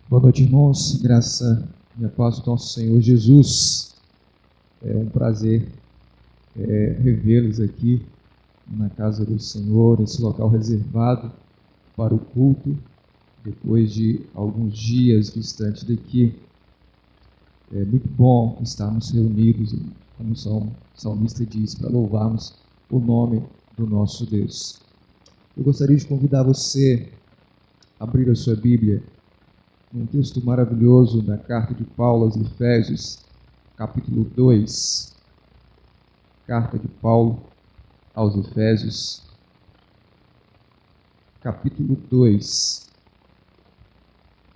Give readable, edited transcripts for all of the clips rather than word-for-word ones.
Boa noite, irmãos. Graça e a paz do nosso Senhor Jesus. É um prazer revê-los aqui na casa do Senhor, nesse local reservado para o culto, depois de alguns dias distantes daqui. É muito bom estarmos reunidos, como o salmista diz, para louvarmos o nome do nosso Deus. Eu gostaria de convidar você a abrir a sua Bíblia um texto maravilhoso da carta de Paulo aos Efésios, capítulo 2. Carta de Paulo aos Efésios, capítulo 2,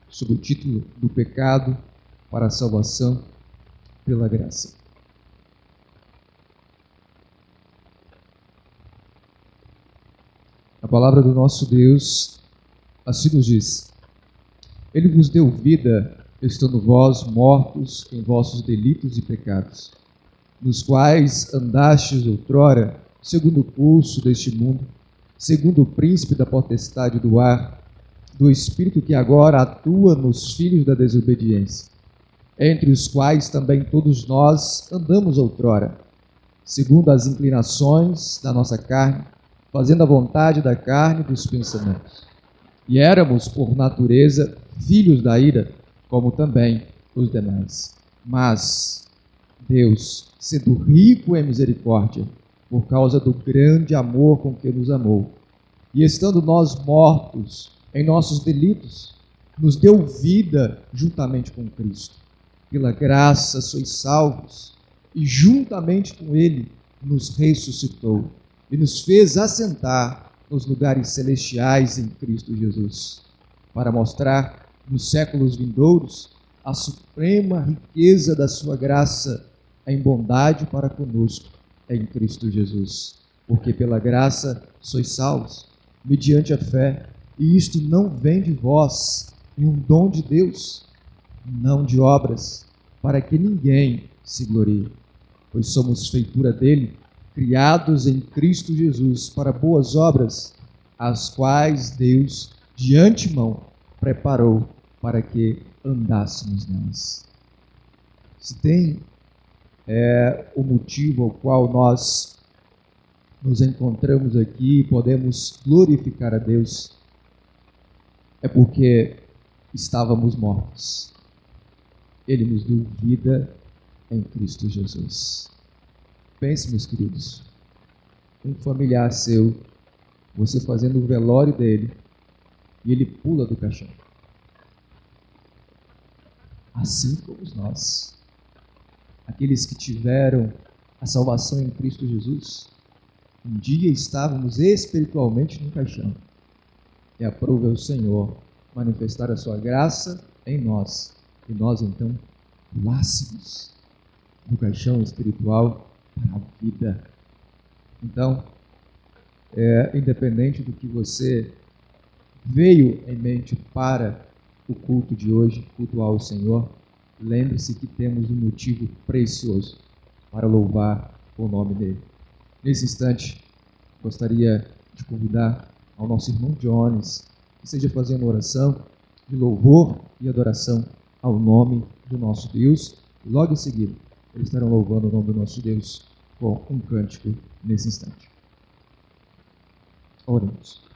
sob o título do pecado para a salvação pela graça. A palavra do nosso Deus assim nos diz: Ele vos deu vida, estando vós mortos em vossos delitos e pecados, nos quais andastes outrora, segundo o curso deste mundo, segundo o príncipe da potestade do ar, do espírito que agora atua nos filhos da desobediência, entre os quais também todos nós andamos outrora, segundo as inclinações da nossa carne, fazendo a vontade da carne e dos pensamentos. E éramos, por natureza, filhos da ira, como também os demais. Mas Deus, sendo rico em misericórdia, por causa do grande amor com que nos amou, e estando nós mortos em nossos delitos, nos deu vida juntamente com Cristo. Pela graça sois salvos, e juntamente com Ele nos ressuscitou, e nos fez assentar nos lugares celestiais em Cristo Jesus, para mostrar nos séculos vindouros a suprema riqueza da sua graça em bondade para conosco em Cristo Jesus. Porque pela graça sois salvos, mediante a fé, e isto não vem de vós, é um dom de Deus, não de obras, para que ninguém se glorie. Pois somos feitura dele, criados em Cristo Jesus para boas obras, as quais Deus de antemão preparou para que andássemos nelas. Se tem o motivo ao qual nós nos encontramos aqui e podemos glorificar a Deus, é porque estávamos mortos. Ele nos deu vida em Cristo Jesus. Pense, meus queridos, um familiar seu, você fazendo o velório dele, e ele pula do caixão. Assim como nós, aqueles que tiveram a salvação em Cristo Jesus, um dia estávamos espiritualmente no caixão, e aprove ao Senhor manifestar a sua graça em nós, e nós então pulássemos do caixão espiritual para a vida. Então, independente do que você veio em mente para o culto de hoje, cultuar ao Senhor, lembre-se que temos um motivo precioso para louvar o nome dele. Nesse instante, gostaria de convidar ao nosso irmão Jones, que esteja fazendo oração de louvor e adoração ao nome do nosso Deus. E logo em seguida, eles estarão louvando o nome do nosso Deus com um cântico nesse instante. Oremos.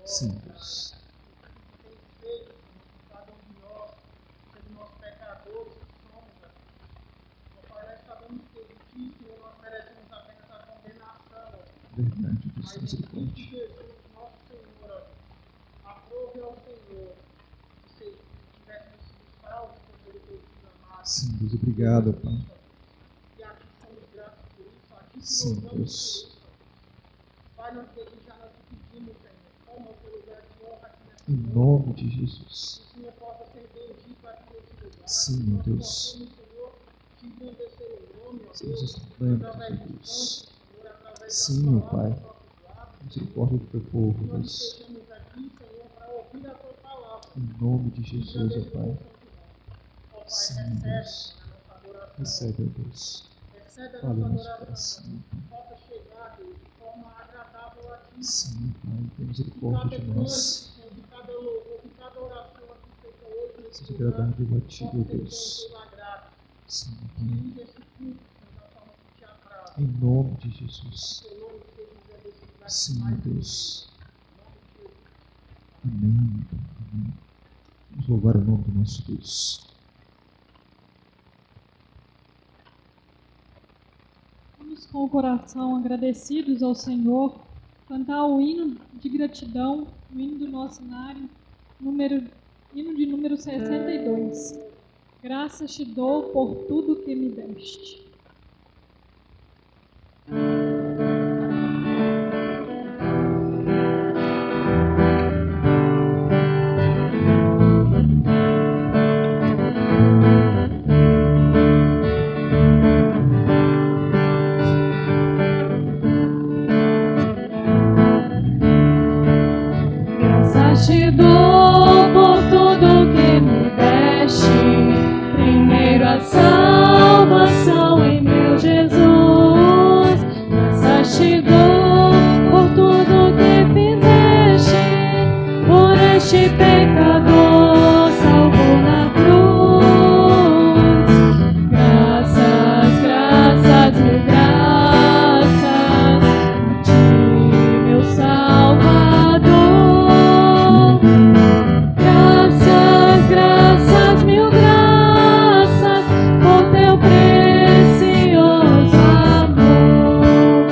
Sim, Deus. Verdade, Deus, misericórdia. Sim, Deus, obrigado, Pai. Sim, Deus. Em nome de Jesus. Sim, meu Deus. Seus instrumentos, meu Deus. Sim, meu Pai. Misericórdia do teu povo, Deus. Em nome de Jesus, ó Pai. Sim, Deus. Recebe, ó Deus. recebe a Fala nossa nosso adoração, coração. possa chegar, Deus, de forma agradável a Ti. Sim, Pai, tem De misericórdia cada de nós. cântico, de cada louvor, de cada oração aqui feita hoje nesse Seja lugar, agradável a Ti, possa ó ser bom Deus. pela graça. Sim, E Pai. usa esse culto, Senhor, da forma que Te agrada. Em nome de Jesus. Seu nome seja engrandecido Sim, mais Deus. em nome de Jesus. Amém. Amém. Vamos louvar o nome do nosso Deus. Vamos com o coração agradecidos ao Senhor, cantar o hino de gratidão, o hino do nosso cenário, hino de número 62. Graças te dou por tudo que me deste. Graças te dou por tudo que me deste, primeiro a salvação em meu Jesus. Graças te dou por tudo que fizeste, por este pecador salvo na cruz. Graças, graças, mil graças a ti, meu Salvador. Graças, graças, mil graças por teu precioso amor.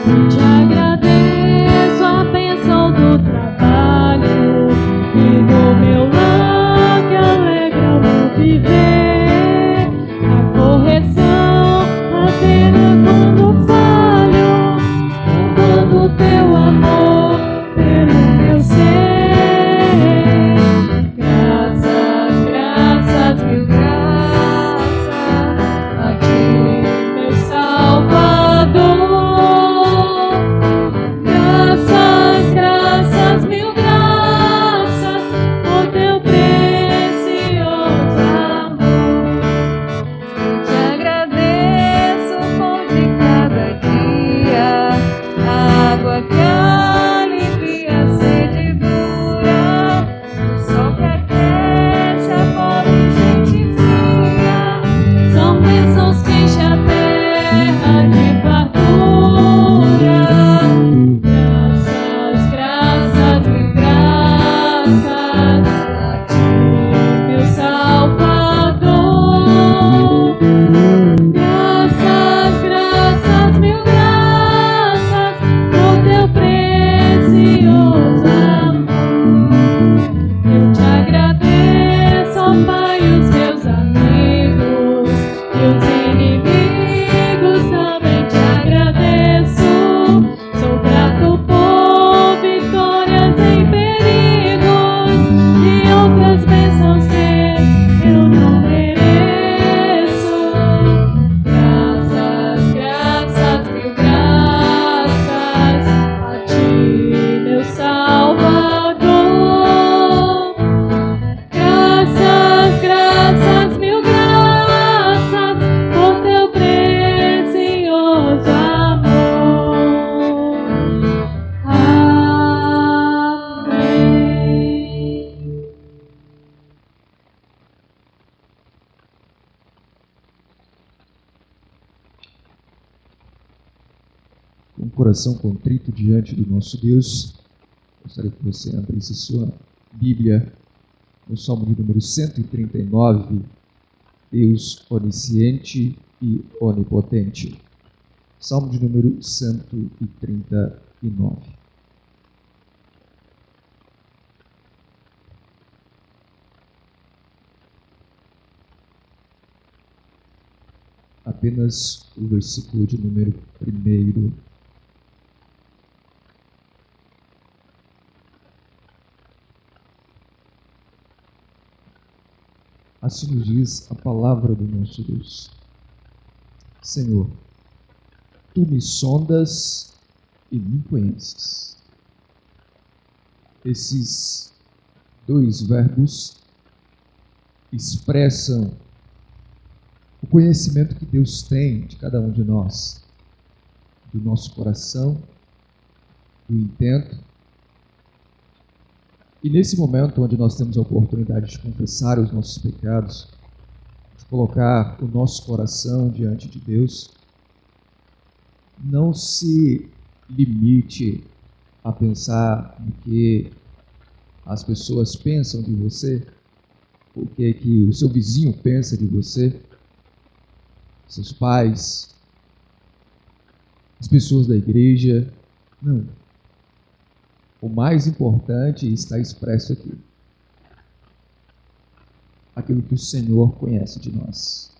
Eu te agradeço a bênção do trabalho e do meu lar que alegra o meu viver. A correção apenas quando falho, louvando teu amor pelo meu ser. Graças, graças, mil graças a ti, meu Salvador. Graças, graças, mil graças por teu precioso amor. Eu te agradeço o pão de cada dia, a água que alivia a sede dura, o sol que aquece a pobre gente fria. São bênçãos que enche a terra de fartura. Graças, graças, mil graças a ti, meu Salvador. Graças, graças, mil graças por teu precioso amor. Eu te agradeço, ó Pai, os meus amigos e os inimigos também te agradeço. Sou grato por vitórias em perigos e outras bênçãos que eu não mereço. Graças, graças, mil graças a ti, meu Salvador. Graças, graças, mil graças por teu precioso amor. Amém. Com o coração contrito diante do nosso Deus, gostaria que você abrisse sua Bíblia no Salmo de número 139, Deus onisciente e onipotente. Salmo de número 139. Apenas o versículo de número 1. Assim nos diz a palavra do nosso Deus. Senhor, tu me sondas e me conheces. Esses dois verbos expressam o conhecimento que Deus tem de cada um de nós, do nosso coração, do intento. E nesse momento onde nós temos a oportunidade de confessar os nossos pecados, de colocar o nosso coração diante de Deus, não se limite a pensar no que as pessoas pensam de você, o que o seu vizinho pensa de você, seus pais, as pessoas da igreja. Não. O mais importante está expresso aqui. Aquilo que o Senhor conhece de nós.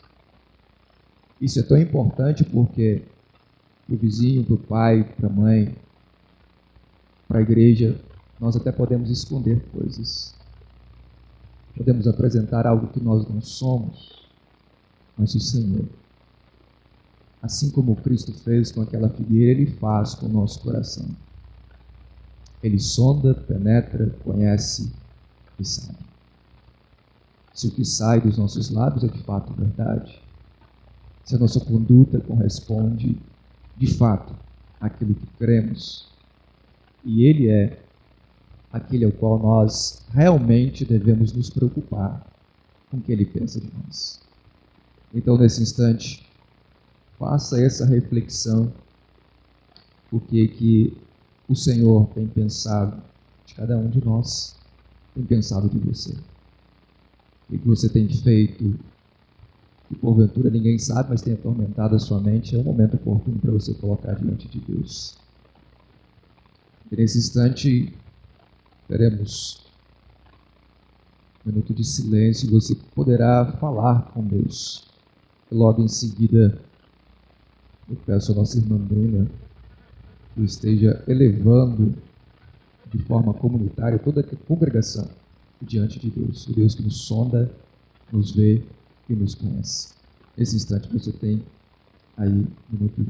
Isso é tão importante porque para o vizinho, para o pai, para a mãe, para a igreja, nós até podemos esconder coisas. Podemos apresentar algo que nós não somos, mas o Senhor, assim como Cristo fez com aquela figueira, Ele faz com o nosso coração. Ele sonda, penetra, conhece e sabe. Se o que sai dos nossos lábios é de fato verdade, se a nossa conduta corresponde de fato àquilo que cremos, e Ele é aquele ao qual nós realmente devemos nos preocupar com o que Ele pensa de nós. Então, nesse instante, faça essa reflexão, o que o Senhor tem pensado de cada um de nós, tem pensado de você. O que você tem feito, que porventura ninguém sabe, mas tem atormentado a sua mente, é um momento oportuno para você colocar diante de Deus. E nesse instante, teremos um minuto de silêncio e você poderá falar com Deus. E logo em seguida, eu peço à nossa irmã Bruna que esteja elevando de forma comunitária toda a congregação diante de Deus, o Deus que nos sonda, nos vê e nos conhece. Nesse instante você tem aí um minuto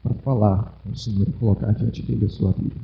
para falar com o Senhor, colocar diante dele a sua vida.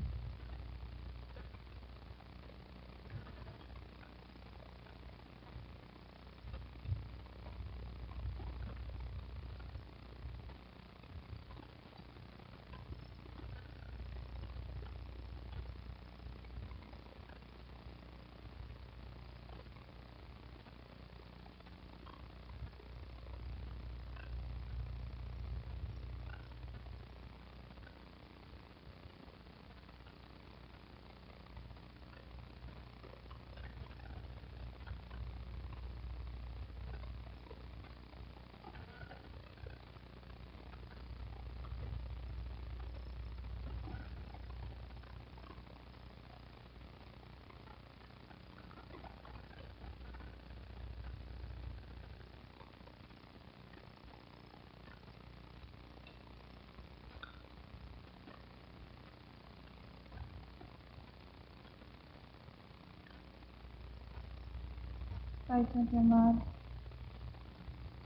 Pai Santo e amado,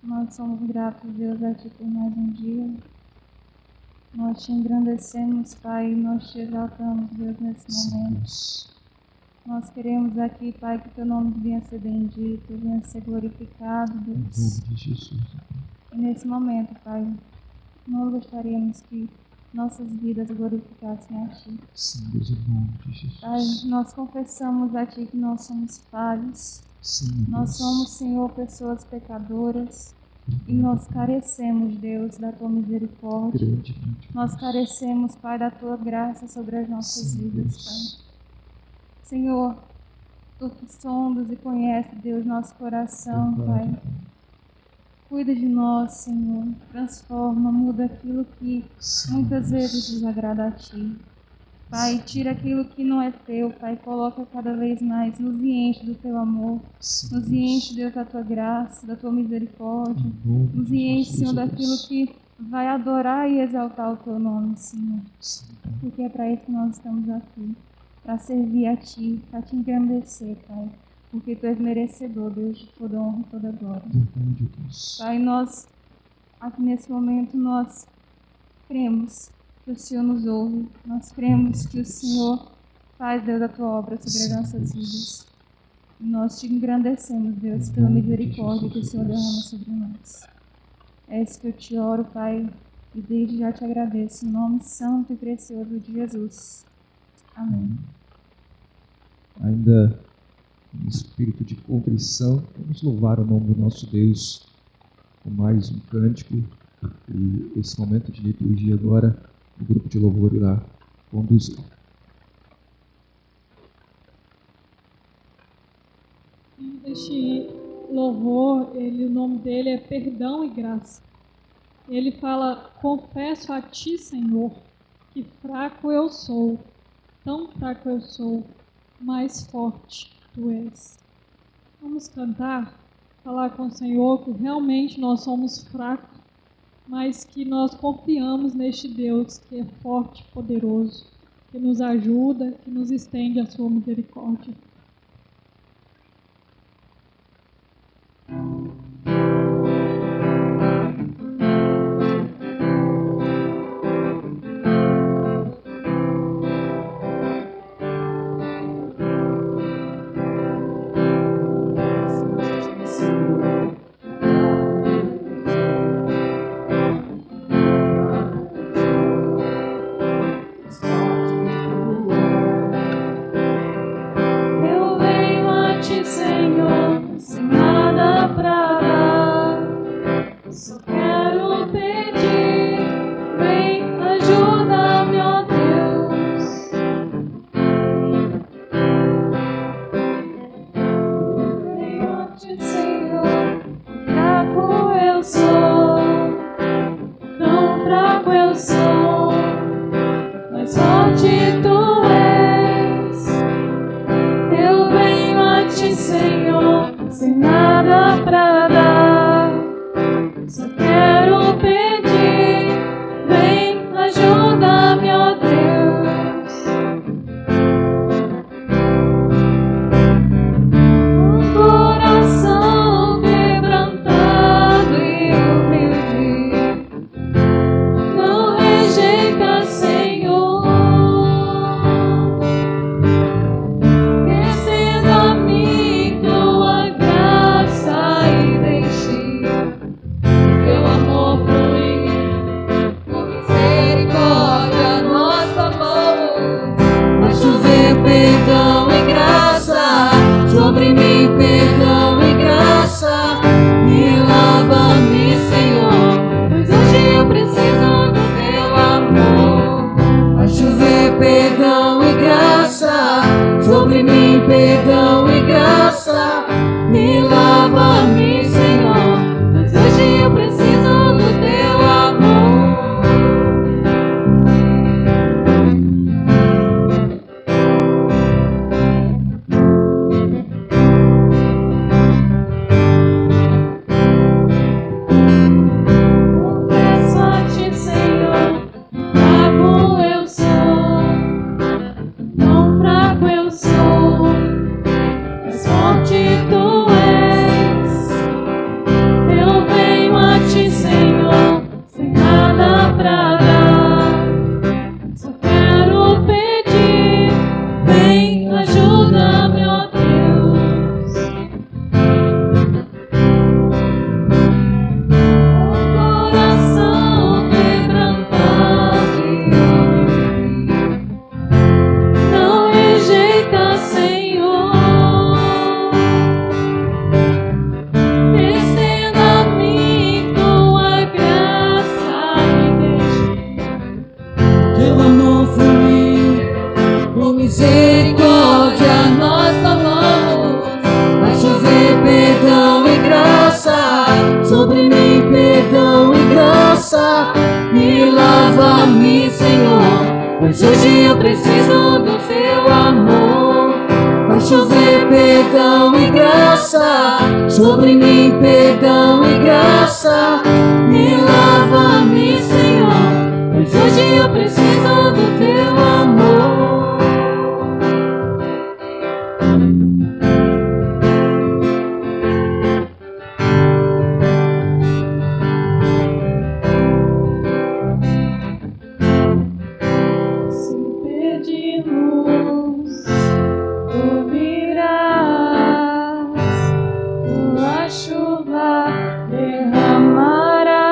nós somos gratos, Deus, a Ti por mais um dia. Nós Te engrandecemos, Pai, e nós Te exaltamos, Deus, nesse momento. Nós queremos aqui, Pai, que Teu nome venha ser bendito, venha ser glorificado, Deus. Em nome de Jesus. E nesse momento, Pai, nós gostaríamos que nossas vidas glorificassem a Ti. Sim, Deus, em nome de Jesus. Pai, nós confessamos a Ti que nós somos falhos. Sim, Nós Deus. somos, Senhor, pessoas pecadoras e nós carecemos, Deus, da Tua misericórdia. Grandemente. Nós carecemos, Pai, da Tua graça sobre as nossas Sim, vidas, Deus. Pai. Senhor, Tu que sondas e conheces, Deus, nosso coração, Verdade, Pai. Cuida de nós, Senhor. Transforma, muda aquilo que Sim, muitas Deus. vezes desagrada a Ti. Pai, tira aquilo que não é Teu, Pai. Coloca cada vez mais, nos enche do Teu amor. Sim, Nos enche, Deus, da Tua graça, da Tua misericórdia. Em nome Nos de enche, Jesus, Senhor, Deus. daquilo que vai adorar e exaltar o Teu nome, Senhor. Sim, Porque é para isso que nós estamos aqui. Para servir a Ti, para Te engrandecer, Pai. Porque Tu és merecedor, Deus, de toda honra e toda glória. verdade, Deus. Pai, nós, aqui nesse momento, nós cremos que o Senhor nos ouve. Nós cremos que o Senhor faz, Deus, a Tua obra sobre as Sim, nossas Deus. vidas. E nós Te engrandecemos, Deus, Em pela nome de misericórdia que o Jesus, Senhor Deus. derrama sobre nós. É isso que eu te oro, Pai, e desde já te agradeço, em nome santo e precioso de Jesus. Amém. Ainda em espírito de contrição, vamos louvar o nome do nosso Deus com mais um cântico. E esse momento de liturgia agora, o grupo de louvor irá conduzir. Este louvor, o nome dele é Perdão e Graça. Ele fala: confesso a ti, Senhor, que fraco eu sou, tão fraco eu sou, mais forte tu és. Vamos cantar, falar com o Senhor que realmente nós somos fracos, mas que nós confiamos neste Deus que é forte e poderoso, que nos ajuda, que nos estende a sua misericórdia. Eu venho a ti, Senhor, sem nada pra dar. Só quero pedir, vem, ajuda-me, ó Deus. Eu venho a ti, Senhor, fraco eu sou, tão fraco eu sou, mas forte tu és. Eu venho a ti, Senhor, sem nada pra dar. Só quero pedir, vem, ajuda-me, ó Deus. Um coração quebrantado e humilde, não rejeita, Senhor. Estenda a mim tua graça e deixe teu amor fluir. Com misericórdia nós clamamos. Vai chover perdão e graça sobre mim, perdão e graça. Me lava-me, Senhor, pois hoje eu preciso do teu amor. Vai chover perdão e graça sobre mim, perdão e graça. Me lava-me, Senhor, pois hoje eu preciso do teu amor. Confesso a ti, Senhor, fraco eu sou, tão fraco eu sou, mas forte tu és. Eu venho a ti, Senhor, sem nada pra dar. Só quero pedir, vem, ajuda-me, ó Deus. Um coração quebrantado e humilde, não rejeita, Senhor. Estenda a mim tua graça e deixe teu amor fluir. Com misericórdia nós clamamos. Vai chover perdão e graça sobre mim, perdão e graça. Me lava-me, Senhor, pois hoje eu preciso do teu amor. Vai chover perdão e graça sobre mim, perdão e graça. Me lava-me, Senhor, pois hoje eu preciso do teu amor. Se pedimos, tu virás, tua chuva derramarás.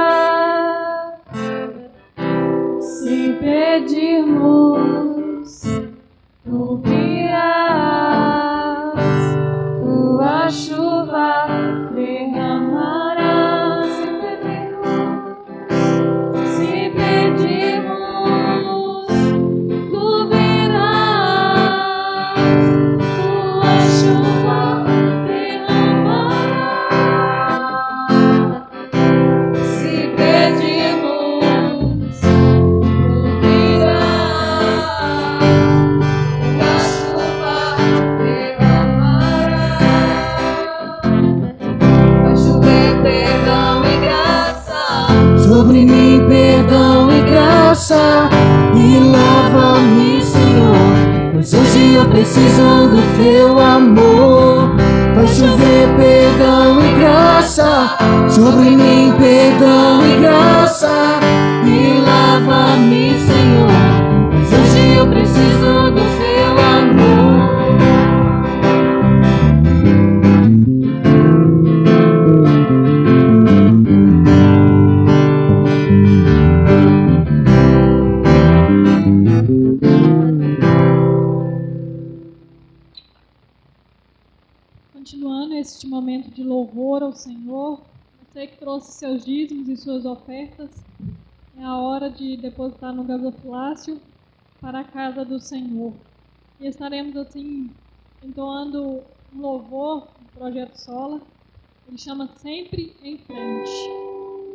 sobre mim perdão e graça, e lava-me, Senhor, pois hoje eu preciso do teu amor. Vai chover perdão e graça, sobre mim perdão e graça, e lava-me, Senhor, pois hoje eu preciso do teu amor. Continuando este momento de louvor ao Senhor, você que trouxe seus dízimos e suas ofertas, é a hora de depositar no gasofilácio para a casa do Senhor. E estaremos assim entoando um louvor do Projeto Sola. Ele chama Sempre em Frente.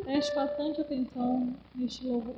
Preste bastante atenção neste louvor.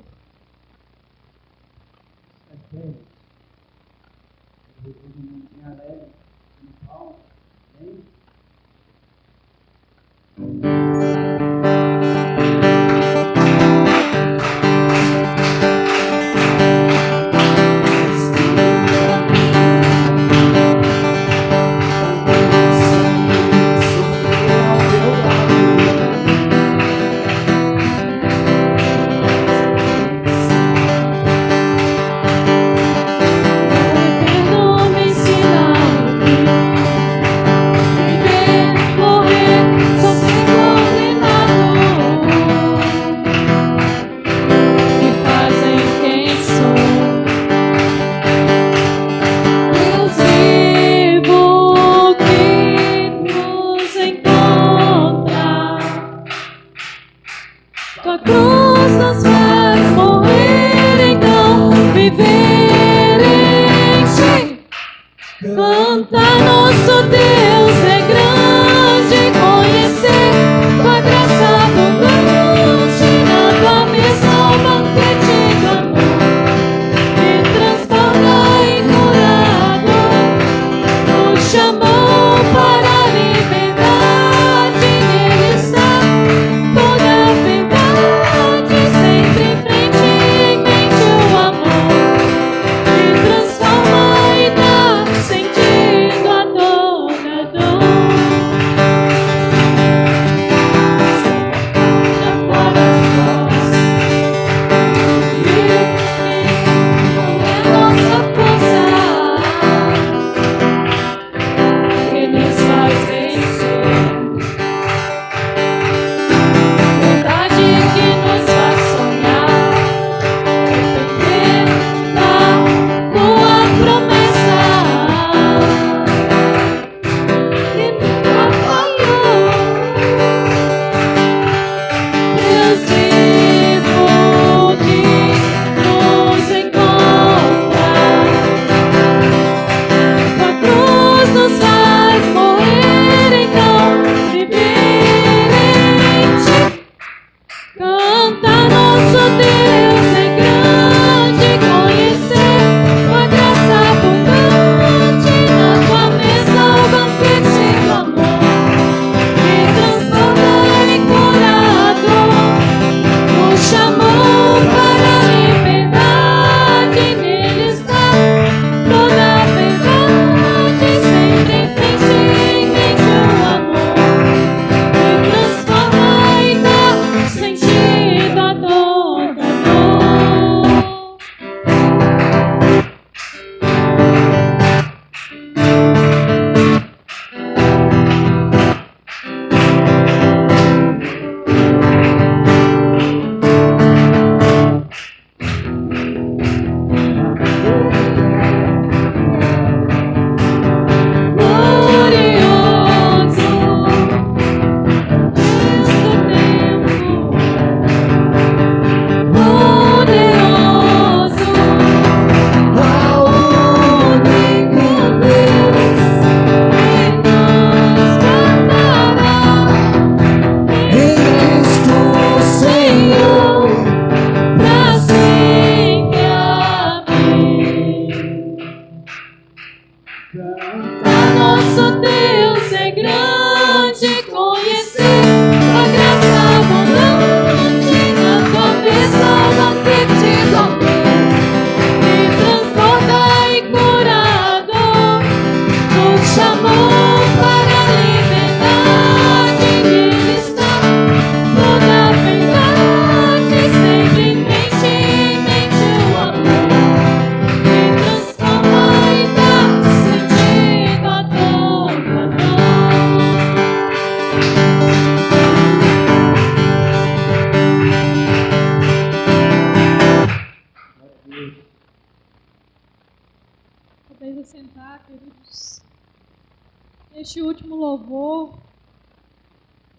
Este último louvor,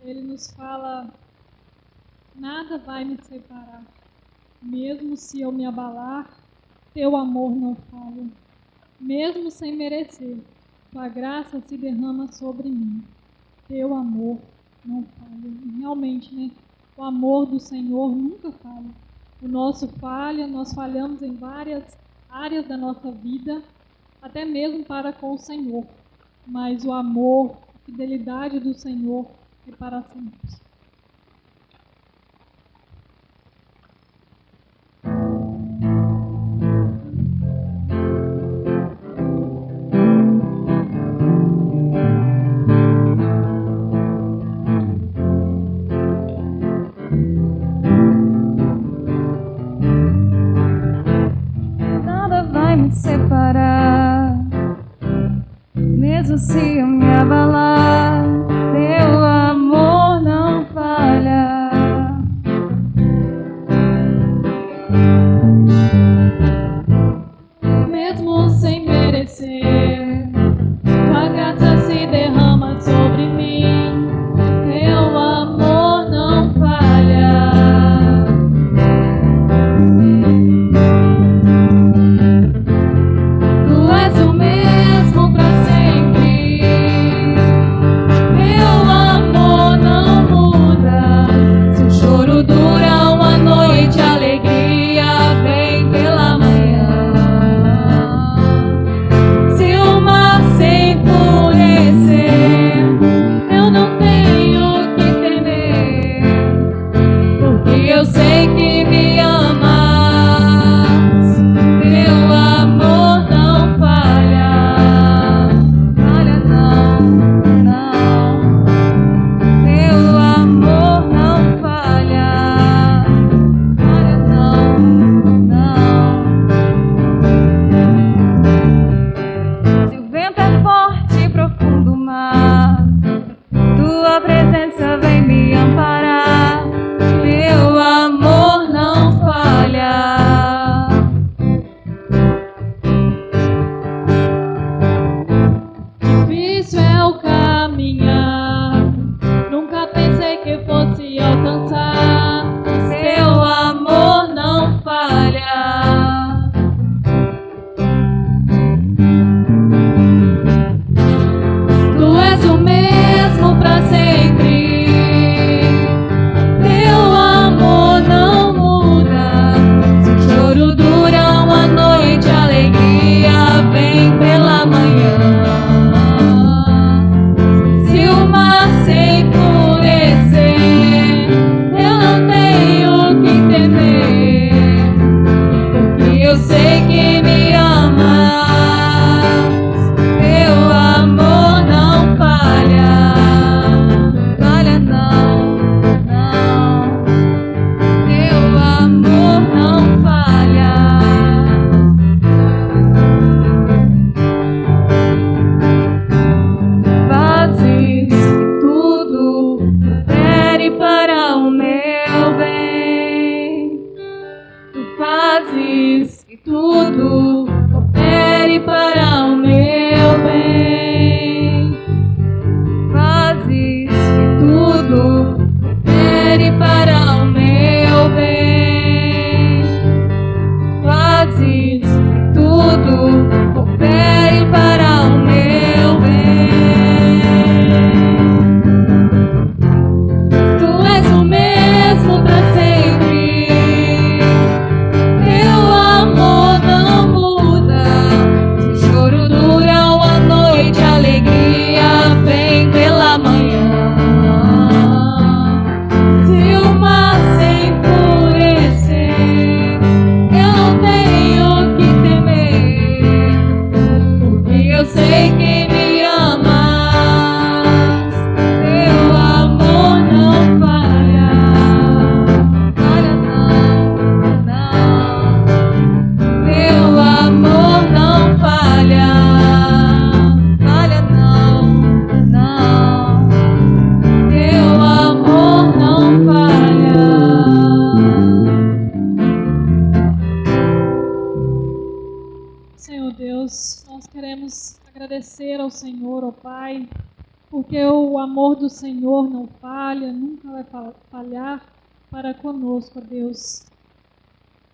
ele nos fala: nada vai me separar, mesmo se eu me abalar, teu amor não falha. Mesmo sem merecer, tua graça se derrama sobre mim, teu amor não falha. E realmente, né? O amor do Senhor nunca falha. O nosso falha, nós falhamos em várias áreas da nossa vida, até mesmo para com o Senhor. Mas o amor, a fidelidade do Senhor é para sempre. Nada vai me separar, mesmo se eu me abalar, teu amor não falha. Mesmo sem merecer, tua graça se derrama sobre mim, teu amor não falha. Tu és o mesmo pra sempre, teu amor não muda. Se o choro dura uma noite, a alegria vem pela manhã. Se o mar se enfurecer, eu não tenho que temer, porque eu sei que me amas. Teu amor não falha, falha não, não. Teu amor não falha, falha não, não. Se o vento é forte e profundo mar, tua presença vem me amparar. Teu amor não falha. Difícil é o caminhar, nunca pensei que fosse alcançar. Seu amor não falha. Tu és o mesmo pra sempre, teu amor não muda. Se o choro dura uma noite, a alegria vem pela manhã. Se o mar se enfurecer, eu não tenho que temer, porque eu sei que me amas. Teu amor não falha, falha não, não. Teu amor não falha. Fazes que tudo coopere para o meu bem. Tu fazes que tudo coopere para o meu bem. Fazes que tudo coopere para o meu bem. Fazes que tudo coopere para o meu bem. Tu és o mesmo pra sempre, teu amor não muda. Se o choro dura uma noite, a alegria vem pela manhã. Se o mar se enfurecer, eu não tenho que temer, porque eu sei que me amas. Teu amor não falha, falha não, não. Teu amor não falha, falha não, não. Teu amor não falha. Senhor Deus, nós queremos agradecer ao Senhor, ó Pai, porque o amor do Senhor não falha, nunca vai falhar para conosco, ó Deus.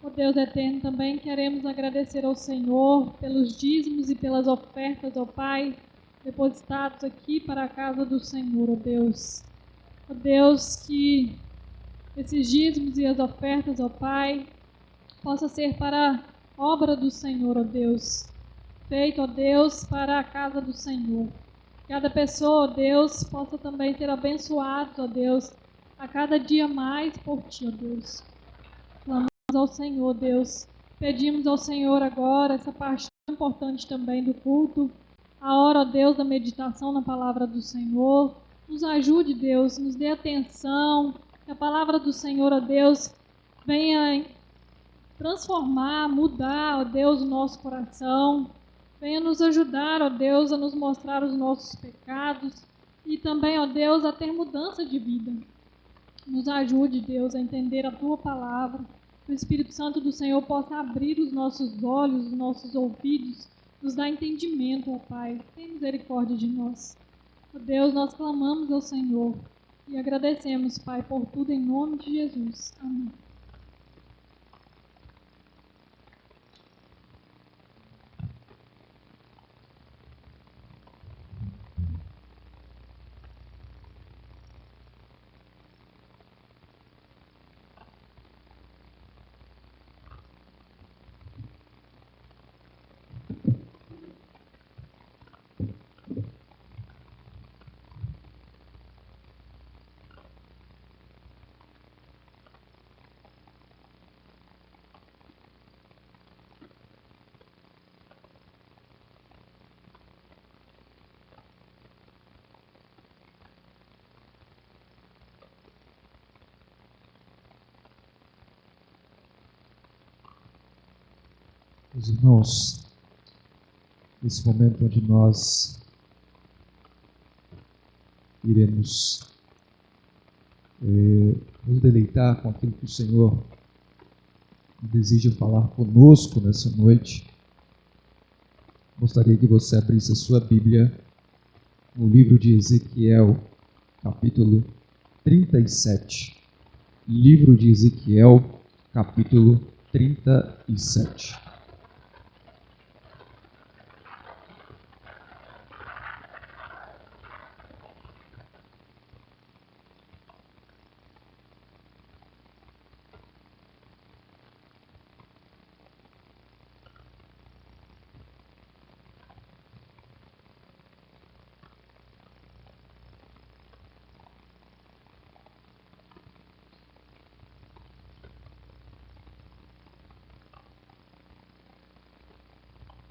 Ó Deus eterno, também queremos agradecer ao Senhor pelos dízimos e pelas ofertas, ó Pai, depositados aqui para a casa do Senhor, ó Deus. Ó Deus, que esses dízimos e as ofertas, ó Pai, possa ser para a obra do Senhor, ó Deus. Feito, ó Deus, para a casa do Senhor. Cada pessoa, ó Deus, possa também ser abençoado, ó Deus, a cada dia mais por Ti, ó Deus. Clamamos ao Senhor, Deus. Pedimos ao Senhor agora essa parte tão importante também do culto, a hora, ó Deus, da meditação na palavra do Senhor. Nos ajude, Deus, nos dê atenção, que a palavra do Senhor, ó Deus, venha transformar, mudar, ó Deus, o nosso coração. Venha nos ajudar, ó Deus, a nos mostrar os nossos pecados e também, ó Deus, a ter mudança de vida. Nos ajude, Deus, a entender a Tua palavra. Que o Espírito Santo do Senhor possa abrir os nossos olhos, os nossos ouvidos, nos dar entendimento, ó Pai. Tem misericórdia de nós. Ó Deus, nós clamamos ao Senhor e agradecemos, Pai, por tudo em nome de Jesus. Amém. Meus irmãos, nesse momento onde nós iremos nos deleitar com aquilo que o Senhor deseja falar conosco nessa noite, gostaria que você abrisse a sua Bíblia no livro de Ezequiel, capítulo 37. Livro de Ezequiel, capítulo 37.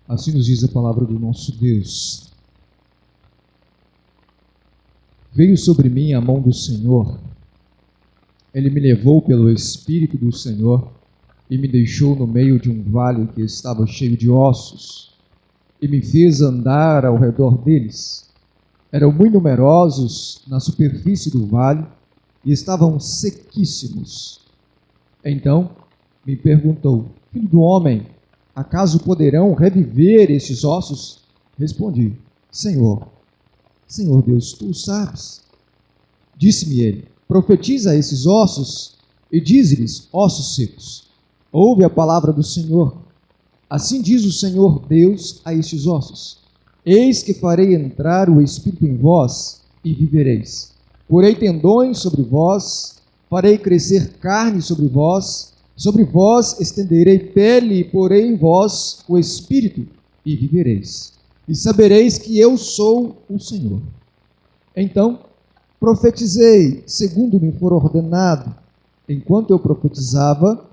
Assim nos diz a palavra do nosso Deus. Veio sobre mim a mão do Senhor. Ele me levou pelo Espírito do Senhor e me deixou no meio de um vale que estava cheio de ossos e me fez andar ao redor deles. Eram muito numerosos na superfície do vale e estavam sequíssimos. Então me perguntou: Filho do homem, acaso poderão reviver estes ossos? Respondi: Senhor Deus, tu sabes. Disse-me ele: profetiza a esses ossos e dize-lhes: ossos secos, ouve a palavra do Senhor. Assim diz o Senhor Deus a estes ossos: eis que farei entrar o Espírito em vós e vivereis. Porei tendões sobre vós, farei crescer carne sobre vós estenderei pele e porei em vós o Espírito e vivereis. E sabereis que eu sou o Senhor. Então profetizei segundo me for ordenado. Enquanto eu profetizava,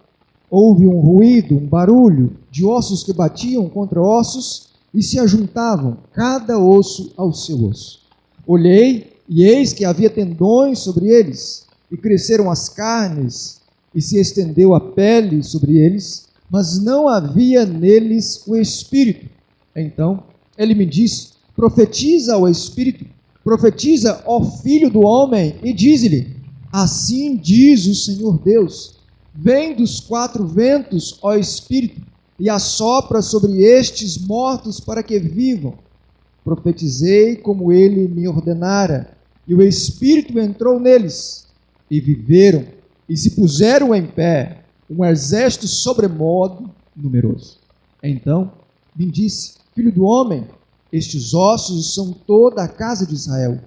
houve um ruído, um barulho de ossos que batiam contra ossos e se ajuntavam, cada osso ao seu osso. Olhei e eis que havia tendões sobre eles, e cresceram as carnes, e se estendeu a pele sobre eles, mas não havia neles o Espírito. Então ele me disse: profetiza ao Espírito, profetiza ao Filho do homem, e dize-lhe: assim diz o Senhor Deus: vem dos quatro ventos, ó Espírito, e assopra sobre estes mortos para que vivam. Profetizei como ele me ordenara, e o Espírito entrou neles, e viveram, e se puseram em pé, um exército sobremodo numeroso. Então me disse: Filho do homem, estes ossos são toda a casa de Israel.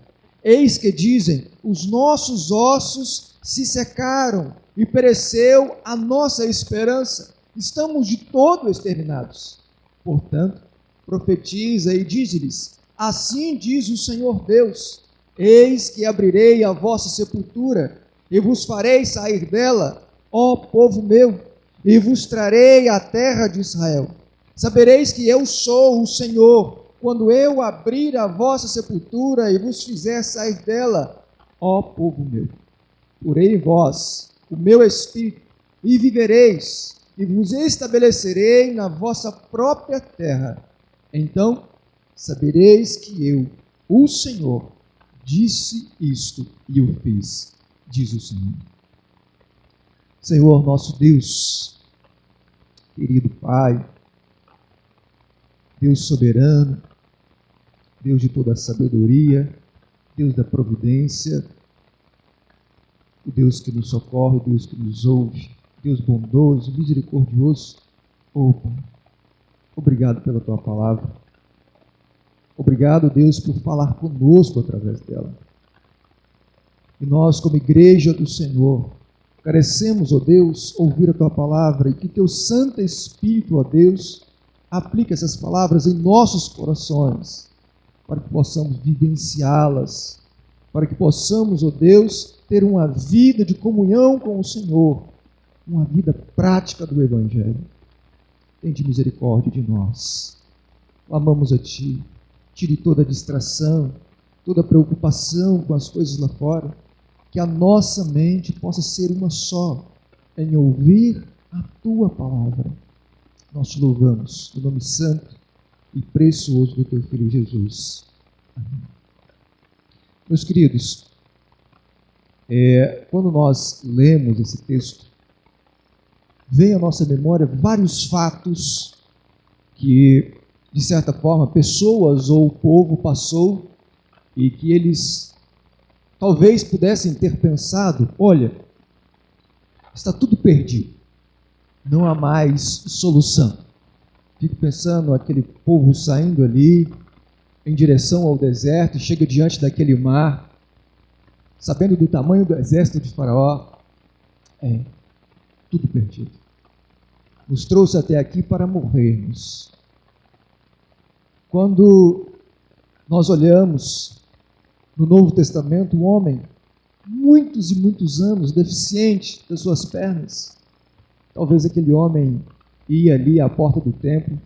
Eis que dizem: os nossos ossos se secaram, e pereceu a nossa esperança. Estamos de todo exterminados. Portanto, profetiza e dize-lhes: assim diz o Senhor Deus: eis que abrirei a vossa sepultura, e vos farei sair dela, ó povo meu, e vos trarei a terra de Israel. Sabereis que eu sou o Senhor, quando eu abrir a vossa sepultura e vos fizer sair dela, ó povo meu. Porei em vós o meu espírito, e vivereis, e vos estabelecerei na vossa própria terra. Então sabereis que eu, o Senhor, disse isto e o fiz, diz o Senhor. Senhor nosso Deus, querido Pai, Deus soberano, Deus de toda a sabedoria, Deus da providência, o Deus que nos socorre, o Deus que nos ouve, Deus bondoso, misericordioso. Oh, Pai, obrigado pela Tua palavra. Obrigado, Deus, por falar conosco através dela. E nós, como igreja do Senhor, carecemos, ó Deus, ouvir a Tua palavra, e que Teu Santo Espírito, ó Deus, aplique essas palavras em nossos corações, para que possamos vivenciá-las, para que possamos, ó Deus, ter uma vida de comunhão com o Senhor, uma vida prática do Evangelho. Tende misericórdia de nós. Amamos a Ti. Tire toda a distração, toda a preocupação com as coisas lá fora, que a nossa mente possa ser uma só, em ouvir a Tua palavra. Nós te louvamos no nome santo e precioso do Teu Filho Jesus. Amém. Meus queridos, quando nós lemos esse texto, vem à nossa memória vários fatos que, de certa forma, pessoas ou o povo passou e que eles talvez pudessem ter pensado: olha, está tudo perdido, não há mais solução. Fico pensando aquele povo saindo ali em direção ao deserto e chega diante daquele mar, sabendo do tamanho do exército de Faraó. Tudo perdido. Nos trouxe até aqui para morrermos. Quando nós olhamos no Novo Testamento, um homem, muitos e muitos anos, deficiente das suas pernas, talvez aquele homem ia ali à porta do templo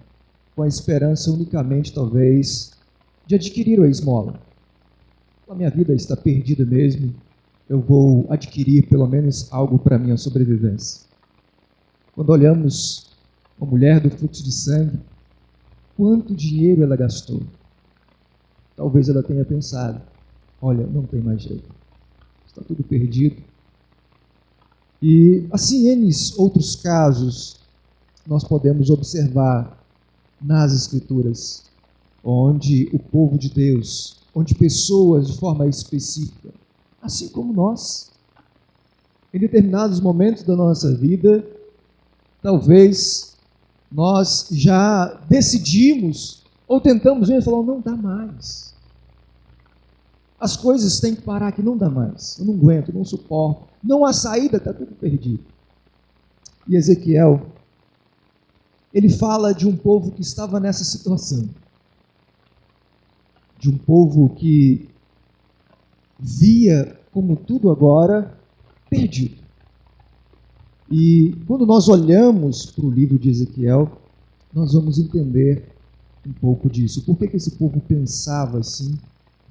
com a esperança unicamente, talvez, de adquirir a esmola. A minha vida está perdida mesmo, eu vou adquirir pelo menos algo para a minha sobrevivência. Quando olhamos a mulher do fluxo de sangue, quanto dinheiro ela gastou? Talvez ela tenha pensado: olha, não tem mais jeito, está tudo perdido. E assim, N outros casos, nós podemos observar nas Escrituras, onde o povo de Deus, onde pessoas de forma específica, assim como nós, em determinados momentos da nossa vida, talvez nós já decidimos ou tentamos ver e falar: não dá mais. As coisas têm que parar aqui, não dá mais. Eu não aguento, não suporto. Não há saída, está tudo perdido. E Ezequiel, ele fala de um povo que estava nessa situação. De um povo que via como tudo agora perdido. E quando nós olhamos para o livro de Ezequiel, nós vamos entender um pouco disso. Por que esse povo pensava assim?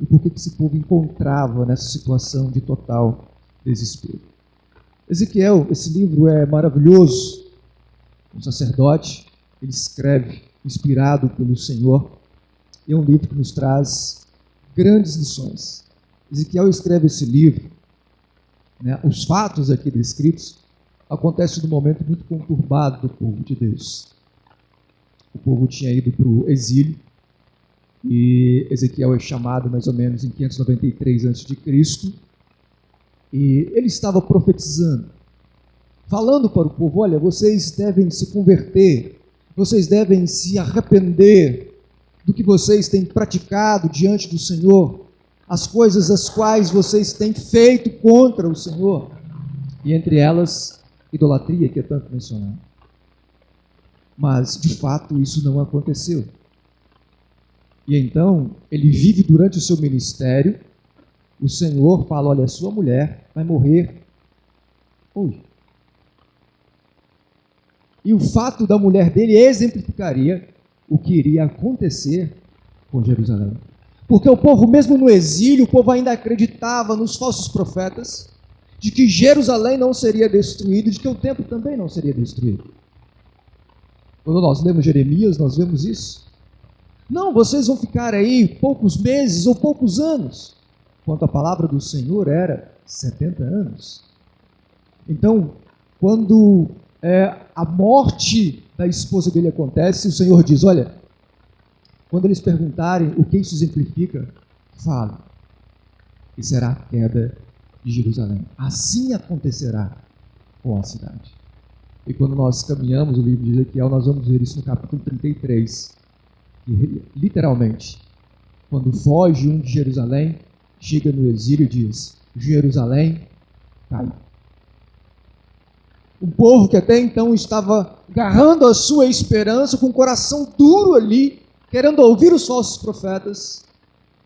E por que esse povo encontrava nessa situação de total desespero? Ezequiel, esse livro é maravilhoso. Um sacerdote, ele escreve, inspirado pelo Senhor. É um livro que nos traz grandes lições. Ezequiel escreve esse livro, os fatos aqui descritos acontecem num momento muito conturbado do povo de Deus. O povo tinha ido para o exílio, E Ezequiel é chamado mais ou menos em 593 a.C. E ele estava profetizando, falando para o povo: olha, vocês devem se converter, vocês devem se arrepender do que vocês têm praticado diante do Senhor, as coisas as quais vocês têm feito contra o Senhor, e entre elas, idolatria, que é tanto mencionado. Mas, de fato, isso não aconteceu. E então, ele vive durante o seu ministério, o Senhor fala: olha, sua mulher vai morrer hoje. E o fato da mulher dele exemplificaria o que iria acontecer com Jerusalém. Porque o povo, mesmo no exílio, o povo ainda acreditava nos falsos profetas, de que Jerusalém não seria destruído, de que o templo também não seria destruído. Quando nós lemos Jeremias, nós vemos isso. Não, vocês vão ficar aí poucos meses ou poucos anos, enquanto a palavra do Senhor era 70 anos. Então, quando a morte da esposa dele acontece, o Senhor diz: olha, quando eles perguntarem o que isso exemplifica, fale, e será a queda de Jerusalém. Assim acontecerá com a cidade. E quando nós caminhamos o livro de Ezequiel, nós vamos ver isso no capítulo 33, que literalmente, quando foge um de Jerusalém, chega no exílio e diz: Jerusalém caiu. Um povo que até então estava agarrando a sua esperança, com o coração duro ali, querendo ouvir os falsos profetas.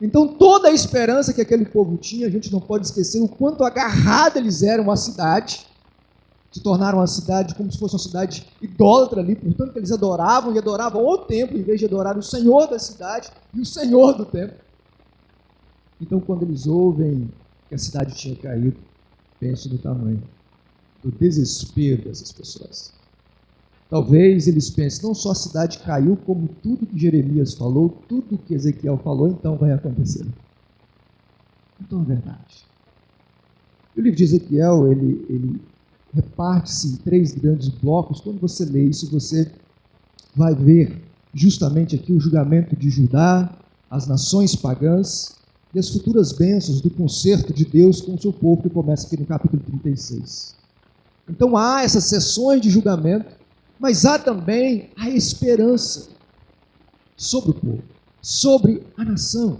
Então toda a esperança que aquele povo tinha, a gente não pode esquecer o quanto agarrado eles eram à cidade, se tornaram a cidade como se fosse uma cidade idólatra ali, portanto que eles adoravam e adoravam o templo, em vez de adorar o Senhor da cidade e o Senhor do templo. Então quando eles ouvem que a cidade tinha caído, pensem no tamanho do desespero dessas pessoas. Talvez eles pensem: não só a cidade caiu, como tudo que Jeremias falou, tudo que Ezequiel falou, então vai acontecer. Então é verdade. O livro de Ezequiel, ele reparte-se em 3 grandes blocos. Quando você lê isso, você vai ver justamente aqui o julgamento de Judá, as nações pagãs e as futuras bênçãos do concerto de Deus com o seu povo, que começa aqui no capítulo 36. Então há essas sessões de julgamento, mas há também a esperança sobre o povo, sobre a nação,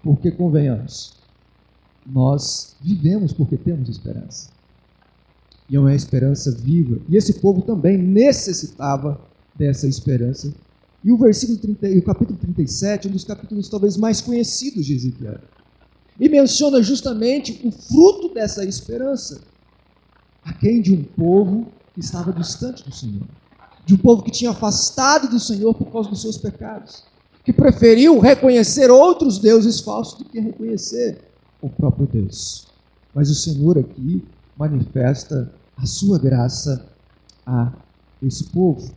porque, convenhamos, nós vivemos porque temos esperança. E é uma esperança viva. E esse povo também necessitava dessa esperança. E o capítulo 37 é um dos capítulos talvez mais conhecidos de Ezequiel. E menciona justamente o fruto dessa esperança, aquém de um povo que estava distante do Senhor, de um povo que tinha afastado do Senhor por causa dos seus pecados, que preferiu reconhecer outros deuses falsos do que reconhecer o próprio Deus. Mas o Senhor aqui manifesta a sua graça a esse povo.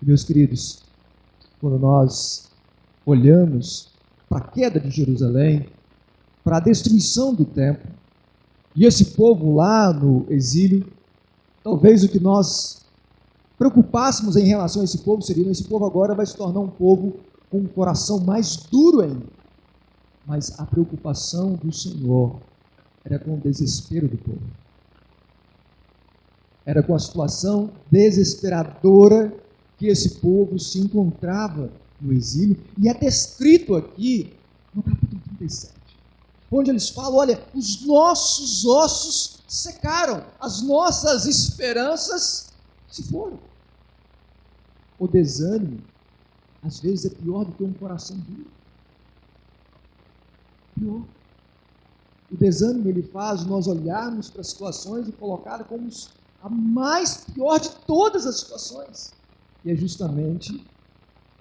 E, meus queridos, quando nós olhamos para a queda de Jerusalém, para a destruição do templo, e esse povo lá no exílio, talvez o que nós preocupássemos em relação a esse povo seria: esse povo agora vai se tornar um povo com um coração mais duro ainda. Mas a preocupação do Senhor era com o desespero do povo. Era com a situação desesperadora que esse povo se encontrava no exílio, e é descrito aqui no capítulo 37, onde eles falam: olha, os nossos ossos secaram, as nossas esperanças se foram. O desânimo, às vezes, é pior do que um coração duro. Pior. O desânimo, ele faz nós olharmos para as situações e colocar como a mais pior de todas as situações. E é justamente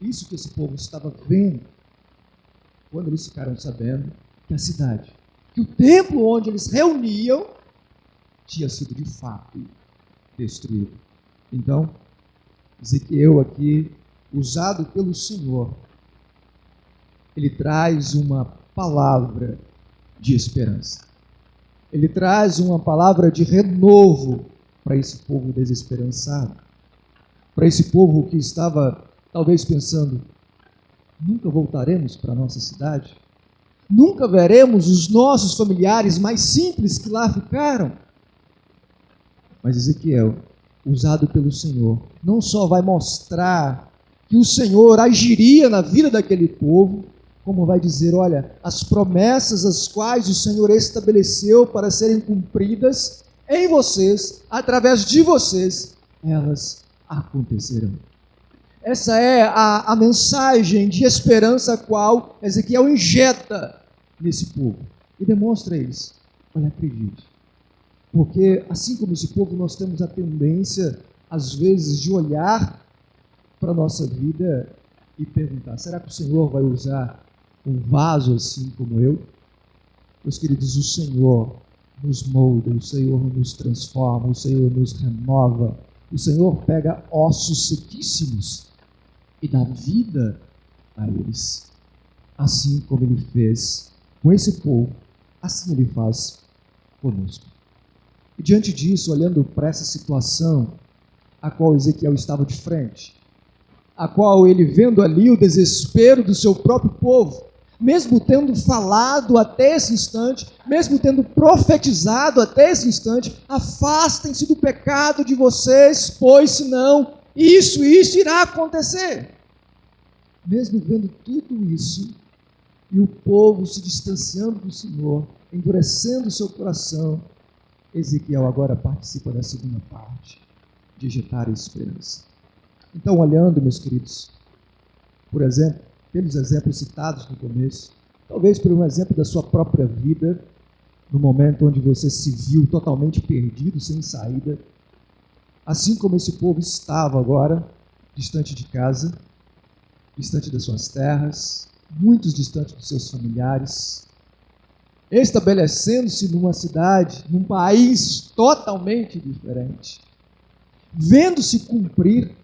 isso que esse povo estava vendo quando eles ficaram sabendo que a cidade, que o templo onde eles reuniam, tinha sido de fato destruído. Então, Ezequiel aqui, usado pelo Senhor, ele traz uma palavra de esperança. Ele traz uma palavra de renovo para esse povo desesperançado, para esse povo que estava talvez pensando: nunca voltaremos para a nossa cidade? Nunca veremos os nossos familiares mais simples que lá ficaram? Mas Ezequiel, usado pelo Senhor, não só vai mostrar que o Senhor agiria na vida daquele povo, como vai dizer, olha, as promessas as quais o Senhor estabeleceu para serem cumpridas em vocês, através de vocês, elas acontecerão. Essa é a mensagem de esperança a qual Ezequiel injeta nesse povo e demonstra a eles, olha, acredite. Porque assim como esse povo, nós temos a tendência, às vezes, de olhar para a nossa vida e perguntar, será que o Senhor vai usar um vaso assim como eu? Meus queridos, o Senhor nos molda, o Senhor nos transforma, o Senhor nos renova, o Senhor pega ossos sequíssimos e dá vida a eles. Assim como Ele fez com esse povo, assim Ele faz conosco. E diante disso, olhando para essa situação a qual Ezequiel estava de frente, a qual ele vendo ali o desespero do seu próprio povo, mesmo tendo falado até esse instante, mesmo tendo profetizado até esse instante, afastem-se do pecado de vocês, pois senão isso irá acontecer. Mesmo vendo tudo isso, e o povo se distanciando do Senhor, endurecendo o seu coração, Ezequiel agora participa da segunda parte, de injetar a esperança. Então, olhando, meus queridos, por exemplo, pelos exemplos citados no começo, talvez por um exemplo da sua própria vida, no momento onde você se viu totalmente perdido, sem saída, assim como esse povo estava agora, distante de casa, distante das suas terras, muitos distantes dos seus familiares, estabelecendo-se numa cidade, num país totalmente diferente, vendo-se cumprir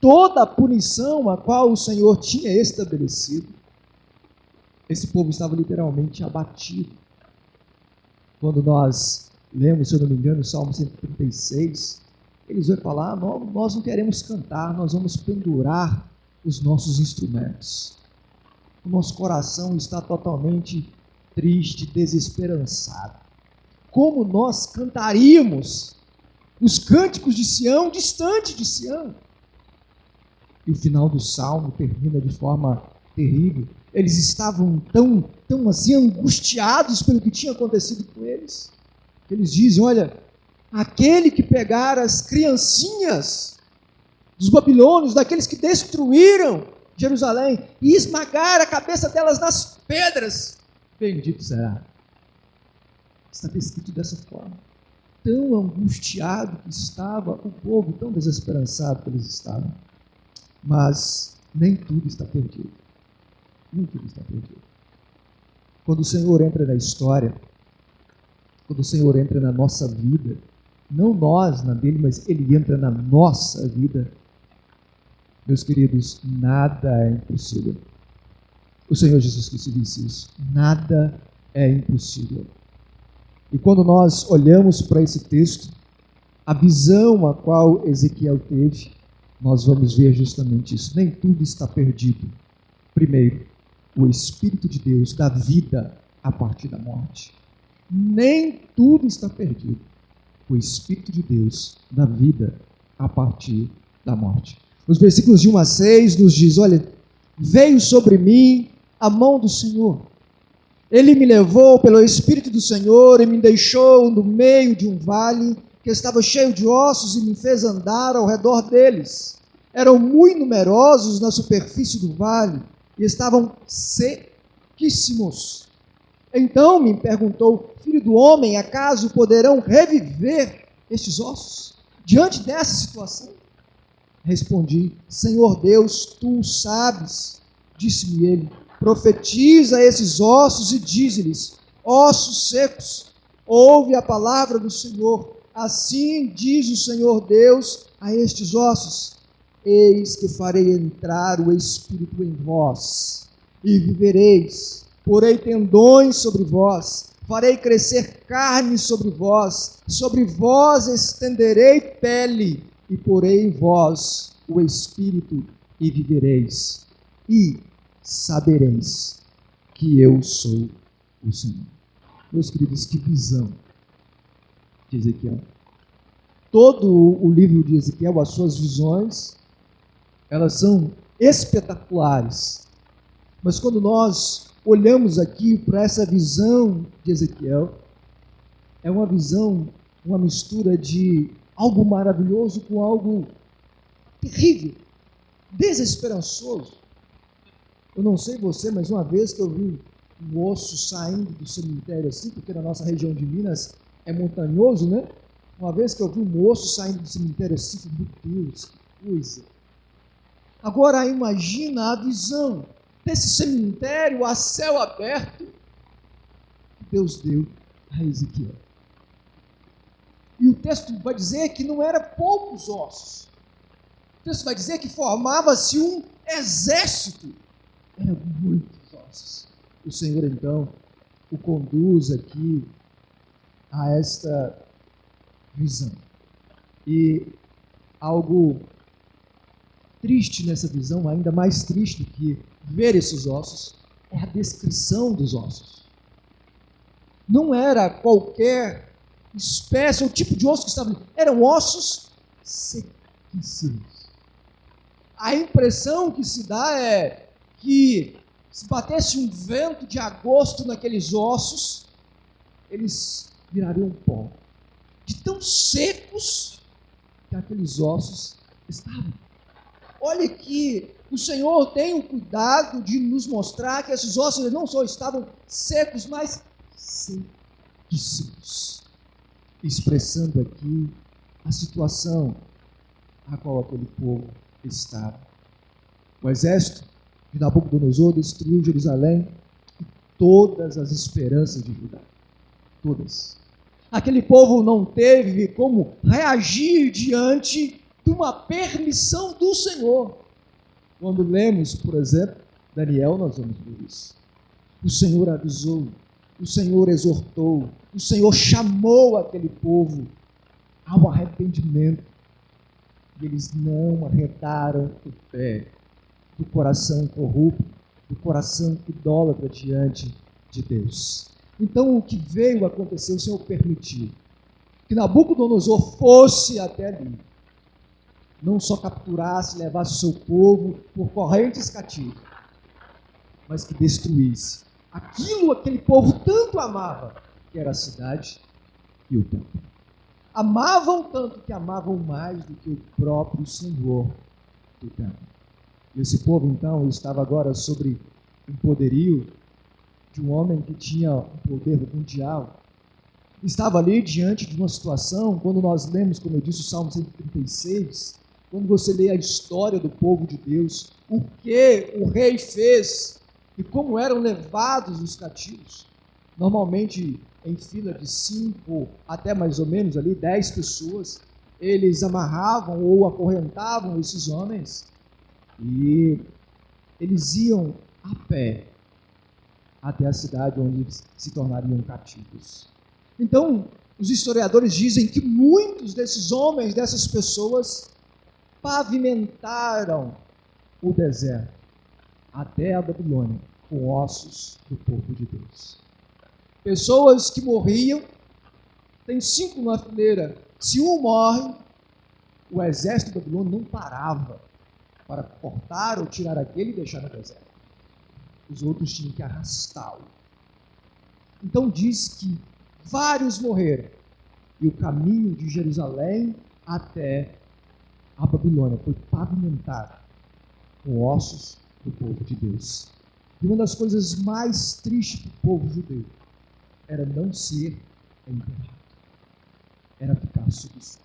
toda a punição a qual o Senhor tinha estabelecido, esse povo estava literalmente abatido. Quando nós lemos, se eu não me engano, o Salmo 136, eles vão falar, nós não queremos cantar, nós vamos pendurar os nossos instrumentos. O nosso coração está totalmente triste, desesperançado. Como nós cantaríamos os cânticos de Sião, distante de Sião? E o final do Salmo termina de forma terrível. Eles estavam tão assim angustiados pelo que tinha acontecido com eles, que eles dizem, olha, aquele que pegar as criancinhas dos babilônios, daqueles que destruíram Jerusalém e esmagar a cabeça delas nas pedras, bendito será. Está escrito dessa forma. Tão angustiado que estava o povo, tão desesperançado que eles estavam. Mas nem tudo está perdido. Nem tudo está perdido. Quando o Senhor entra na história, quando o Senhor entra na nossa vida, não nós na dele, mas Ele entra na nossa vida, meus queridos, nada é impossível. O Senhor Jesus Cristo disse isso. Nada é impossível. E quando nós olhamos para esse texto, a visão a qual Ezequiel teve, nós vamos ver justamente isso. Nem tudo está perdido. Primeiro, o Espírito de Deus dá vida a partir da morte. Nem tudo está perdido. O Espírito de Deus dá vida a partir da morte. Os versículos de 1 a 6 nos diz, olha, veio sobre mim a mão do Senhor. Ele me levou pelo Espírito do Senhor e me deixou no meio de um vale que estava cheio de ossos e me fez andar ao redor deles. Eram muito numerosos na superfície do vale e estavam sequíssimos. Então me perguntou, filho do homem, acaso poderão reviver estes ossos diante dessa situação? Respondi, Senhor Deus, tu sabes. Disse-me ele, profetiza esses ossos e dize-lhes, ossos secos, ouve a palavra do Senhor. Assim diz o Senhor Deus a estes ossos, eis que farei entrar o Espírito em vós, e vivereis, porei tendões sobre vós, farei crescer carne sobre vós estenderei pele, e porei em vós o Espírito, e vivereis. E sabereis que eu sou o Senhor. Meus queridos, que visão de Ezequiel. Todo o livro de Ezequiel, as suas visões, elas são espetaculares. Mas quando nós olhamos aqui para essa visão de Ezequiel, é uma visão, uma mistura de algo maravilhoso com algo terrível, desesperançoso. Eu não sei você, mas uma vez que eu vi um osso saindo do cemitério assim, porque na nossa região de Minas é montanhoso, né? Uma vez que eu vi um osso saindo do cemitério assim, meu Deus, que coisa. Agora imagina a visão desse cemitério a céu aberto que Deus deu a Ezequiel. E o texto vai dizer que não eram poucos ossos. O texto vai dizer que formava-se um exército. Eram muitos ossos. O Senhor, então, o conduz aqui a esta visão. E algo triste nessa visão, ainda mais triste do que ver esses ossos, é a descrição dos ossos. Não era qualquer espécie ou tipo de osso que estavam ali, eram ossos sequíssimos. A impressão que se dá é que se batesse um vento de agosto naqueles ossos, eles virariam pó. De tão secos que aqueles ossos estavam. Olha que o Senhor tem o cuidado de nos mostrar que esses ossos não só estavam secos, mas sequíssimos. Expressando aqui a situação a qual aquele povo estava. O exército de Nabucodonosor destruiu Jerusalém e todas as esperanças de Judá. Todas. Aquele povo não teve como reagir diante de uma permissão do Senhor. Quando lemos, por exemplo, Daniel, nós vamos ver isso. O Senhor avisou, o Senhor exortou, o Senhor chamou aquele povo ao arrependimento. E eles não arredaram o pé do coração corrupto, do coração idólatra diante de Deus. Então, o que veio acontecer, o Senhor permitiu que Nabucodonosor fosse até ali, não só capturasse, levasse o seu povo por correntes cativas, mas que destruísse aquilo que aquele povo tanto amava, que era a cidade e o templo. Amavam tanto que amavam mais do que o próprio Senhor do templo. E esse povo, então, estava agora sobre o poderio de um homem que tinha um poder mundial. Estava ali diante de uma situação, quando nós lemos, como eu disse, o Salmo 136, quando você lê a história do povo de Deus, o que o rei fez e como eram levados os cativos, normalmente em fila de 5 até mais ou menos ali 10 pessoas, eles amarravam ou acorrentavam esses homens e eles iam a pé até a cidade onde eles se tornariam cativos. Então, os historiadores dizem que muitos desses homens, dessas pessoas, pavimentaram o deserto até a Babilônia com ossos do povo de Deus. Pessoas que morriam, tem 5 na fileira, se um morre, o exército babilônico não parava para cortar ou tirar aquele e deixar no deserto. Os outros tinham que arrastá-lo. Então diz que vários morreram e o caminho de Jerusalém até a Babilônia foi pavimentado com ossos do povo de Deus. E uma das coisas mais tristes do povo judeu era não ser enterrado, era ficar sob sol.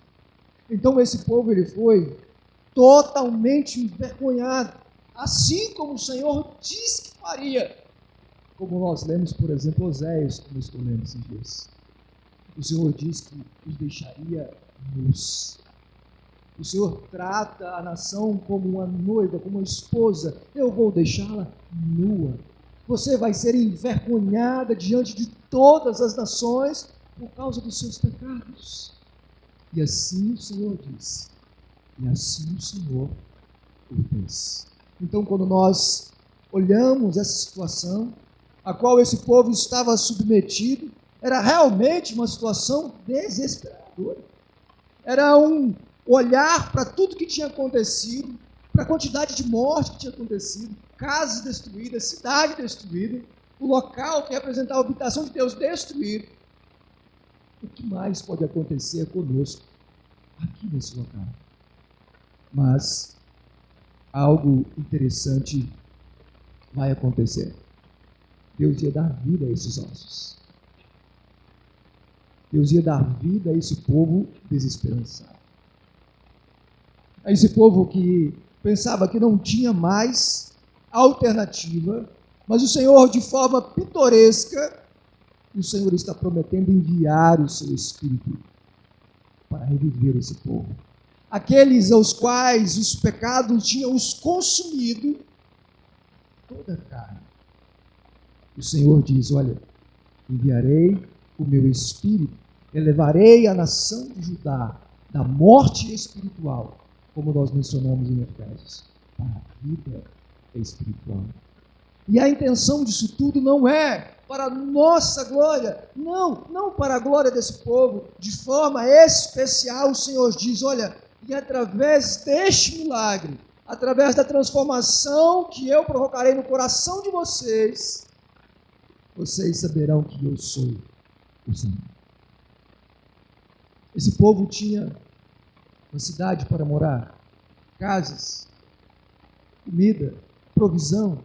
Então esse povo ele foi totalmente envergonhado, assim como o Senhor disse que faria, como nós lemos, por exemplo, Oséias, como estou lendo esses dias. O Senhor diz que os deixaria nus. O Senhor trata a nação como uma noiva, como uma esposa. Eu vou deixá-la nua. Você vai ser envergonhada diante de todas as nações por causa dos seus pecados. E assim o Senhor disse. E assim o Senhor o fez. Então, quando nós olhamos essa situação a qual esse povo estava submetido, era realmente uma situação desesperadora. Era um olhar para tudo que tinha acontecido, para a quantidade de morte que tinha acontecido, casas destruídas, cidade destruída, o local que representava a habitação de Deus destruído. O que mais pode acontecer conosco aqui nesse local? Mas algo interessante vai acontecer. Deus ia dar vida a esses ossos. Deus ia dar vida a esse povo desesperançado. A esse povo que pensava que não tinha mais alternativa, mas o Senhor, de forma pitoresca, o Senhor está prometendo enviar o seu Espírito para reviver esse povo. Aqueles aos quais os pecados tinham os consumido, toda a carne. O Senhor diz, olha, enviarei o meu Espírito, elevarei a nação de Judá da morte espiritual, como nós mencionamos em Efésios, para a vida espiritual. E a intenção disso tudo não é para a nossa glória, não para a glória desse povo, de forma especial o Senhor diz, olha, e através deste milagre, através da transformação que eu provocarei no coração de vocês, vocês saberão que eu sou o Senhor. Esse povo tinha uma cidade para morar, casas, comida, provisão,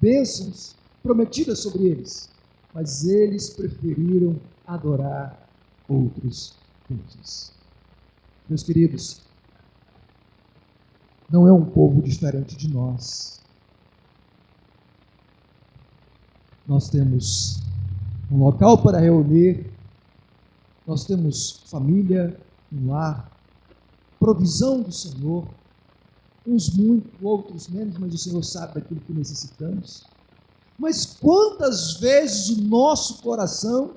bênçãos prometidas sobre eles, mas eles preferiram adorar outros deuses. Meus queridos, não é um povo diferente de nós. Nós temos um local para reunir, nós temos família, um lar, provisão do Senhor, uns muito, outros menos, mas o Senhor sabe daquilo que necessitamos. Mas quantas vezes o nosso coração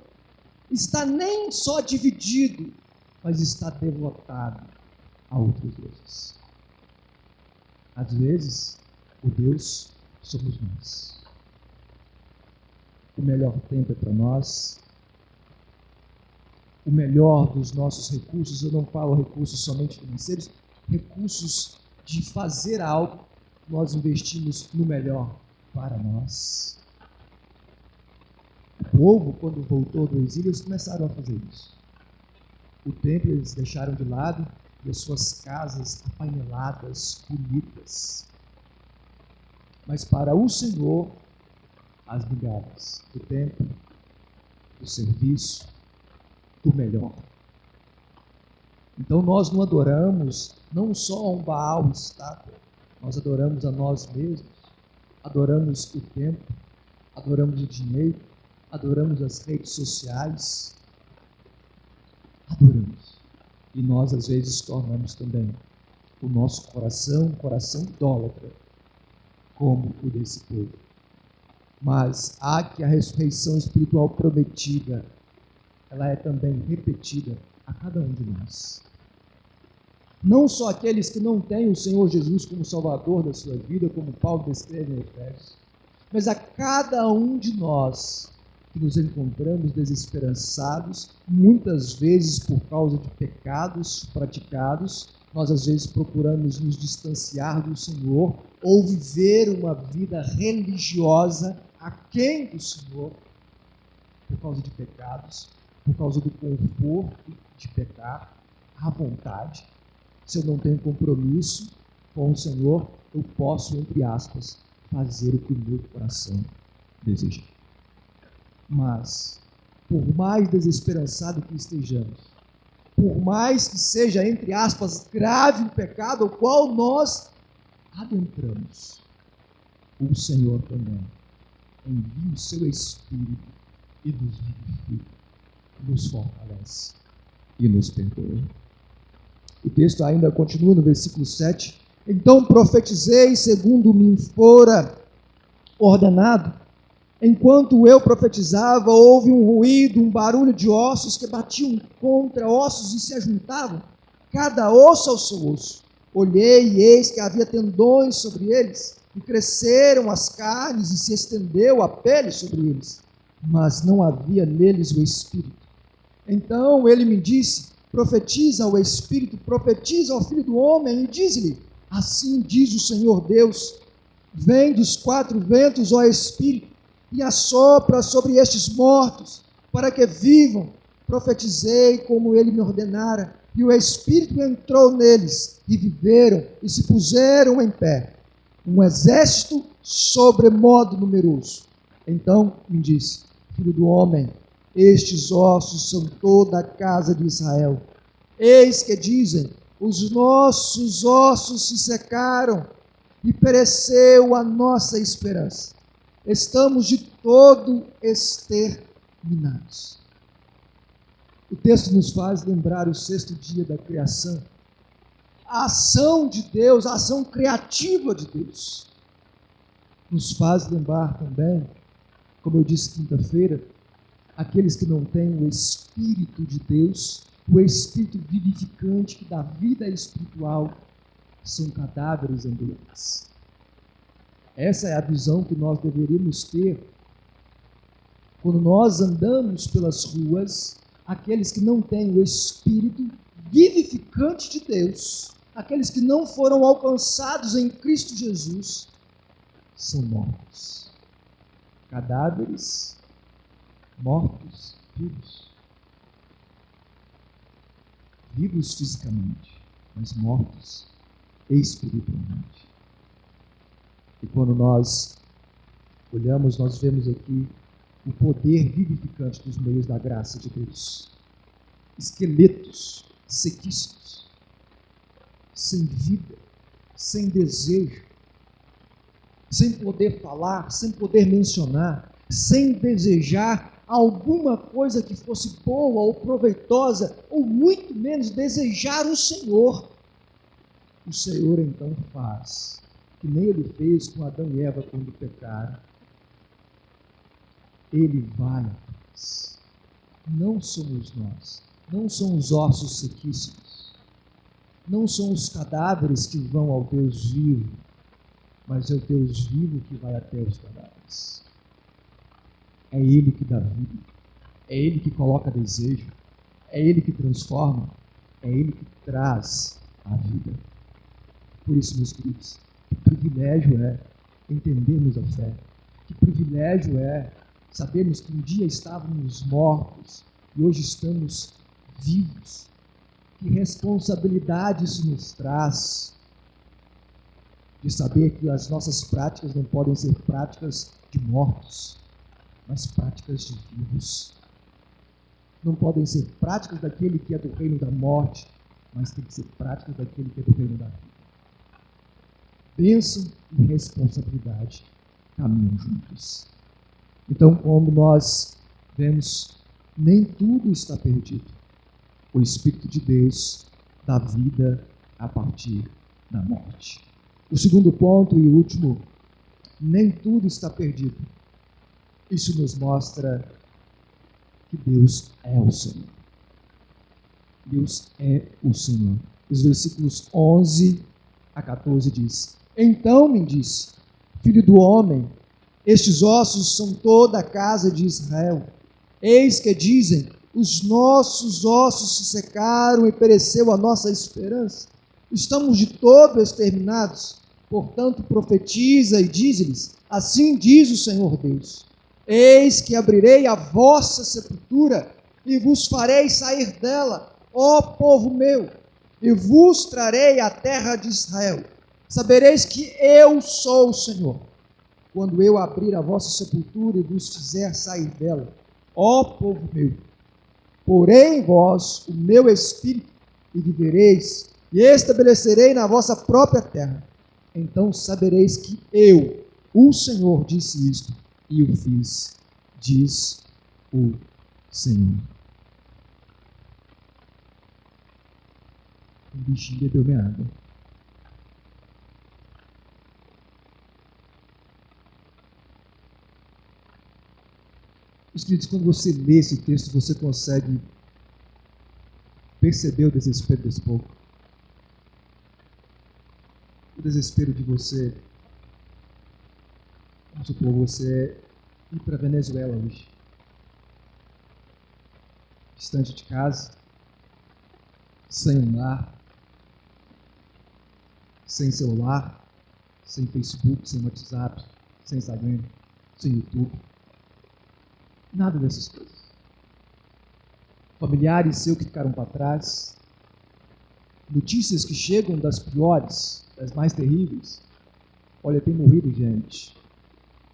está nem só dividido, mas está devotado a outros deuses. Às vezes, o Deus somos nós. O melhor tempo é para nós. O melhor dos nossos recursos, eu não falo recursos somente financeiros, recursos de fazer algo, nós investimos no melhor para nós. O povo, quando voltou do exílio, eles começaram a fazer isso. O templo eles deixaram de lado e as suas casas apaineladas, bonitas. Mas para o Senhor, as migalhas do templo, do serviço, do melhor. Então nós não adoramos não só a um Baal estátua, nós adoramos a nós mesmos, adoramos o tempo, adoramos o dinheiro, adoramos as redes sociais, adoramos. E nós às vezes tornamos também o nosso coração um coração idólatra, como o desse povo. Mas há que a ressurreição espiritual prometida, ela é também repetida a cada um de nós. Não só aqueles que não têm o Senhor Jesus como Salvador da sua vida, como Paulo descreve em Efésios, mas a cada um de nós que nos encontramos desesperançados, muitas vezes por causa de pecados praticados, nós às vezes procuramos nos distanciar do Senhor ou viver uma vida religiosa aquém do Senhor por causa de pecados, por causa do conforto de pecar à vontade. Se eu não tenho compromisso com o Senhor, eu posso, entre aspas, fazer o que o meu coração deseja. Mas, por mais desesperançado que estejamos, por mais que seja, entre aspas, grave o pecado ao qual nós adentramos, o Senhor também envia o seu Espírito e nos vivifica, nos fortalece e nos perdoa. O texto ainda continua no versículo 7. Então profetizei segundo me fora ordenado. Enquanto eu profetizava, houve um ruído, um barulho de ossos que batiam contra ossos e se ajuntavam, cada osso ao seu osso. Olhei e eis que havia tendões sobre eles, e cresceram as carnes e se estendeu a pele sobre eles, mas não havia neles o Espírito. Então ele me disse: profetiza ao Espírito, profetiza ao Filho do Homem e diz-lhe: assim diz o Senhor Deus, vem dos 4 ventos, ó Espírito, e assopra sobre estes mortos, para que vivam. Profetizei como ele me ordenara, e o Espírito entrou neles, e viveram, e se puseram em pé, um exército sobremodo numeroso. Então me disse: filho do homem, estes ossos são toda a casa de Israel. Eis que dizem: os nossos ossos se secaram, e pereceu a nossa esperança. Estamos de todo exterminados. O texto nos faz lembrar o 6º dia da criação. A ação de Deus, a ação criativa de Deus. Nos faz lembrar também, como eu disse quinta-feira, aqueles que não têm o Espírito de Deus, o Espírito vivificante que dá vida espiritual, são cadáveres ambulantes. Essa é a visão que nós deveríamos ter quando nós andamos pelas ruas. Aqueles que não têm o Espírito vivificante de Deus, aqueles que não foram alcançados em Cristo Jesus, são mortos. Cadáveres, mortos, vivos. Vivos fisicamente, mas mortos espiritualmente. E quando nós olhamos, nós vemos aqui o poder vivificante dos meios da graça de Deus. Esqueletos sequíssimos, sem vida, sem desejo, sem poder falar, sem poder mencionar, sem desejar alguma coisa que fosse boa ou proveitosa, ou muito menos desejar o Senhor. O Senhor então faz, que nem ele fez com Adão e Eva quando pecaram. Ele vai atrás. Não somos nós, não são os ossos sequíssimos, não são os cadáveres que vão ao Deus vivo, mas é o Deus vivo que vai até os cadáveres. É Ele que dá vida, é Ele que coloca desejo, é Ele que transforma, é Ele que traz a vida. Por isso, meus queridos, que privilégio é entendermos a fé, que privilégio é sabermos que um dia estávamos mortos e hoje estamos vivos. Que responsabilidade isso nos traz de saber que as nossas práticas não podem ser práticas de mortos, mas práticas de vivos. Não podem ser práticas daquele que é do reino da morte, mas tem que ser práticas daquele que é do reino da vida. Bênção e responsabilidade caminham juntos. Então, como nós vemos, nem tudo está perdido. O Espírito de Deus dá vida a partir da morte. O segundo ponto e último, nem tudo está perdido. Isso nos mostra que Deus é o Senhor. Deus é o Senhor. Os versículos 11 a 14 diz: então me disse, filho do homem, estes ossos são toda a casa de Israel. Eis que dizem: os nossos ossos se secaram e pereceu a nossa esperança. Estamos de todo exterminados. Portanto, profetiza e diz-lhes: assim diz o Senhor Deus: eis que abrirei a vossa sepultura e vos farei sair dela, ó povo meu, e vos trarei à terra de Israel. Sabereis que eu sou o Senhor, quando eu abrir a vossa sepultura e vos fizer sair dela, ó povo meu. Porém em vós o meu espírito, e vivereis, e estabelecerei na vossa própria terra. Então sabereis que eu, o Senhor, disse isto, e o fiz, diz o Senhor. O bichinho bebeu minha água. Meus queridos, quando você lê esse texto, você consegue perceber o desespero desse povo. O desespero de você Vamos supor você ir para a Venezuela hoje, distante de casa, sem um lar, sem celular, sem Facebook, sem WhatsApp, sem Instagram, sem YouTube. Nada dessas coisas. Familiares seus que ficaram para trás. Notícias que chegam das piores, das mais terríveis. Olha, tem morrido gente.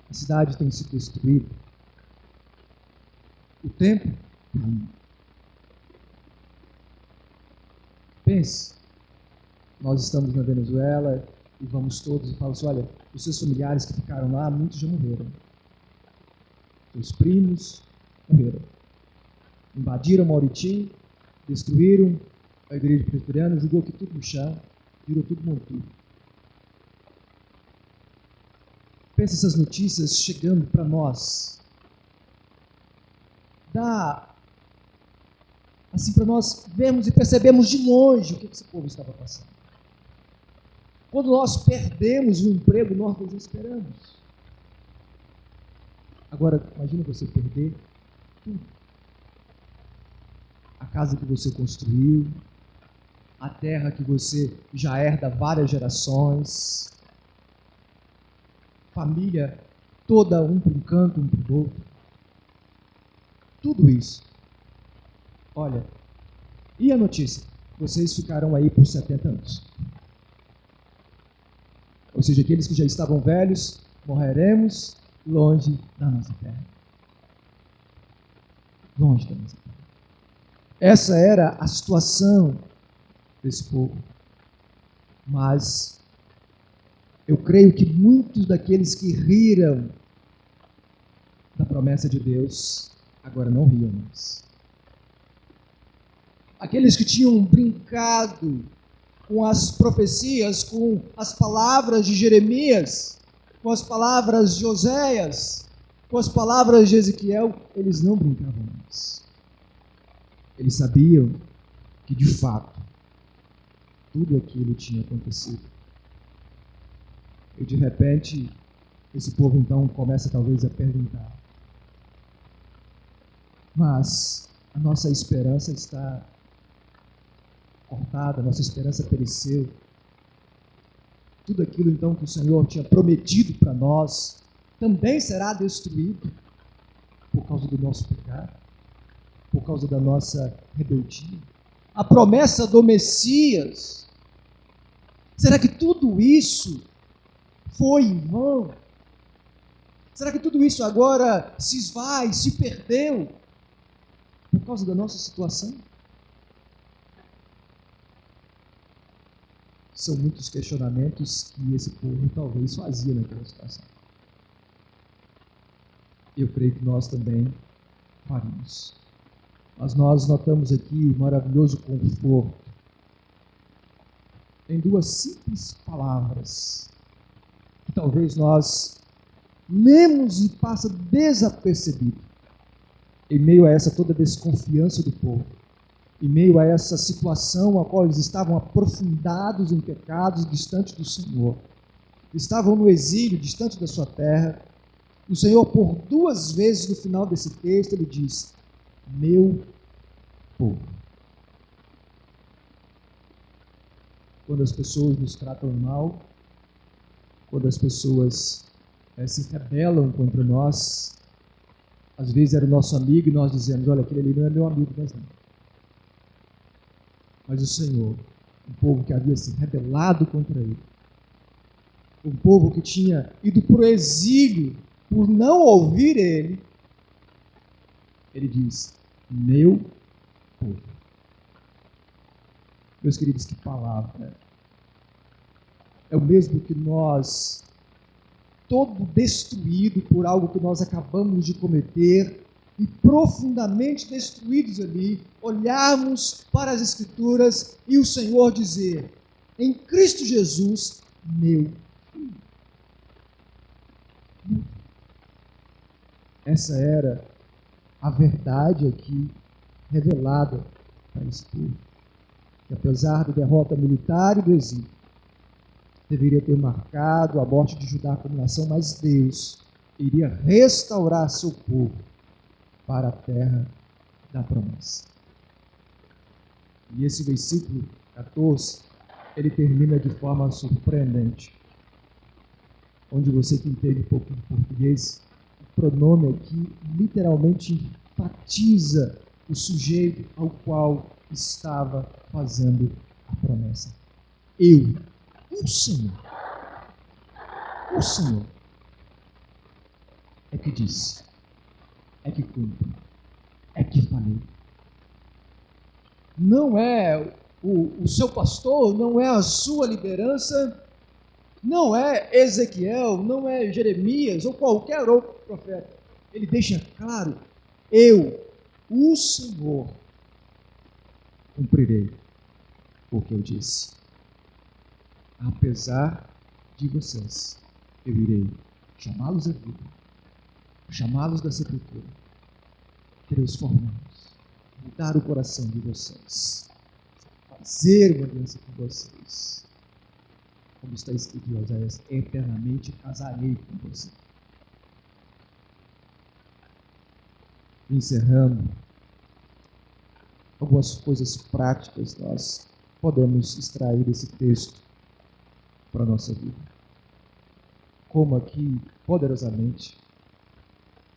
A cidade tem sido destruída. O tempo caindo. Pense, nós estamos na Venezuela e vamos todos e falamos assim, olha, os seus familiares que ficaram lá, muitos já morreram. Seus primos morreram. Invadiram Mauriti, destruíram a igreja presbiteriana, jogou aqui tudo no chão, virou tudo montudo. Pensa essas notícias chegando para nós. Assim, para nós vermos e percebemos de longe o que esse povo estava passando. Quando nós perdemos o emprego, nós desesperamos. Agora, imagina você perder tudo. A casa que você construiu, a terra que você já herda várias gerações, família toda, um para um canto, um para o outro. Tudo isso. Olha, e a notícia? Vocês ficaram aí por 70 anos. Ou seja, aqueles que já estavam velhos, morreremos longe da nossa terra. Longe da nossa terra. Essa era a situação desse povo. Mas eu creio que muitos daqueles que riram da promessa de Deus, agora não riam mais. Aqueles que tinham brincado com as profecias, com as palavras de Jeremias, com as palavras de Oséias, com as palavras de Ezequiel, eles não brincavam mais. Eles sabiam que, de fato, tudo aquilo tinha acontecido. E, de repente, esse povo, então, começa talvez a perguntar. Mas a nossa esperança está cortada, a nossa esperança pereceu. Tudo aquilo, então, que o Senhor tinha prometido para nós, também será destruído por causa do nosso pecado, por causa da nossa rebeldia. A promessa do Messias, será que tudo isso foi em vão? Será que tudo isso agora se esvai, se perdeu por causa da nossa situação? São muitos questionamentos que esse povo talvez fazia naquela situação. Eu creio que nós também faríamos. Mas nós notamos aqui o maravilhoso conforto em duas simples palavras que talvez nós lemos e passa desapercebido em meio a essa toda desconfiança do povo, em meio a essa situação a qual eles estavam aprofundados em pecados, distante do Senhor, estavam no exílio, distante da sua terra. O Senhor, por duas vezes no final desse texto, ele diz: meu povo. Quando as pessoas nos tratam mal, quando as pessoas se rebelam contra nós, às vezes era o nosso amigo e nós dizemos: olha, aquele ali não é meu amigo, mas não. Mas o Senhor, um povo que havia se rebelado contra ele, um povo que tinha ido para o exílio por não ouvir ele, ele diz: meu povo. Meus queridos, que palavra! É o mesmo que nós, todo destruído por algo que nós acabamos de cometer, e profundamente destruídos ali, olharmos para as Escrituras e o Senhor dizer: em Cristo Jesus, meu filho. Essa era a verdade aqui revelada para esse povo, que apesar da derrota militar e do exílio, deveria ter marcado a morte de Judá como nação, mas Deus, iria restaurar seu povo para a terra da promessa. E esse versículo 14, ele termina de forma surpreendente. Onde você que entende um pouco de português, o pronome aqui literalmente enfatiza o sujeito ao qual estava fazendo a promessa. Eu, o Senhor, é que disse, é que cumpre, é que falei. Não é o seu pastor, não é a sua liderança, não é Ezequiel, não é Jeremias ou qualquer outro profeta. Ele deixa claro, eu, o Senhor, cumprirei o que eu disse. Apesar de vocês, eu irei chamá-los à vida, chamá-los da sepultura, transformá-los, mudar o coração de vocês, fazer uma aliança com vocês. Como está escrito em Oséias, eternamente casarei com você. Encerrando, algumas coisas práticas nós podemos extrair desse texto para a nossa vida. Como aqui, poderosamente,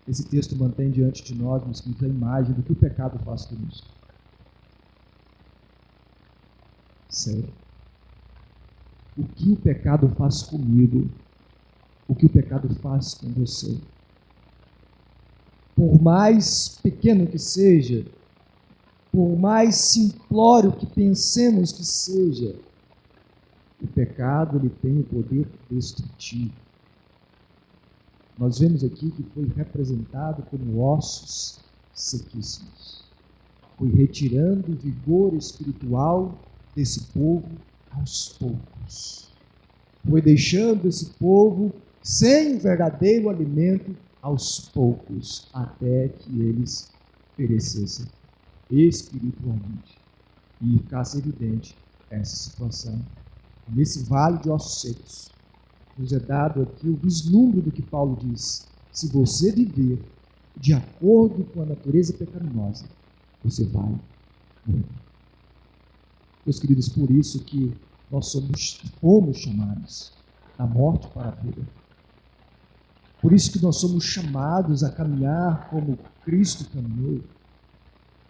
esse texto mantém diante de nós a imagem do que o pecado faz conosco. Sério. O que o pecado faz comigo, o que o pecado faz com você. Por mais pequeno que seja, por mais simplório que pensemos que seja, o pecado ele tem o poder destrutivo. Nós vemos aqui que foi representado como ossos sequíssimos. Foi retirando o vigor espiritual desse povo aos poucos. Foi deixando esse povo sem verdadeiro alimento aos poucos, até que eles perecessem espiritualmente. E ficasse evidente essa situação. Nesse vale de ossos secos, nos é dado aqui o vislumbre do que Paulo diz. Se você viver de acordo com a natureza pecaminosa, você vai morrer. Meus queridos, por isso que nós fomos chamados da morte para a vida. Por isso que nós somos chamados a caminhar como Cristo caminhou.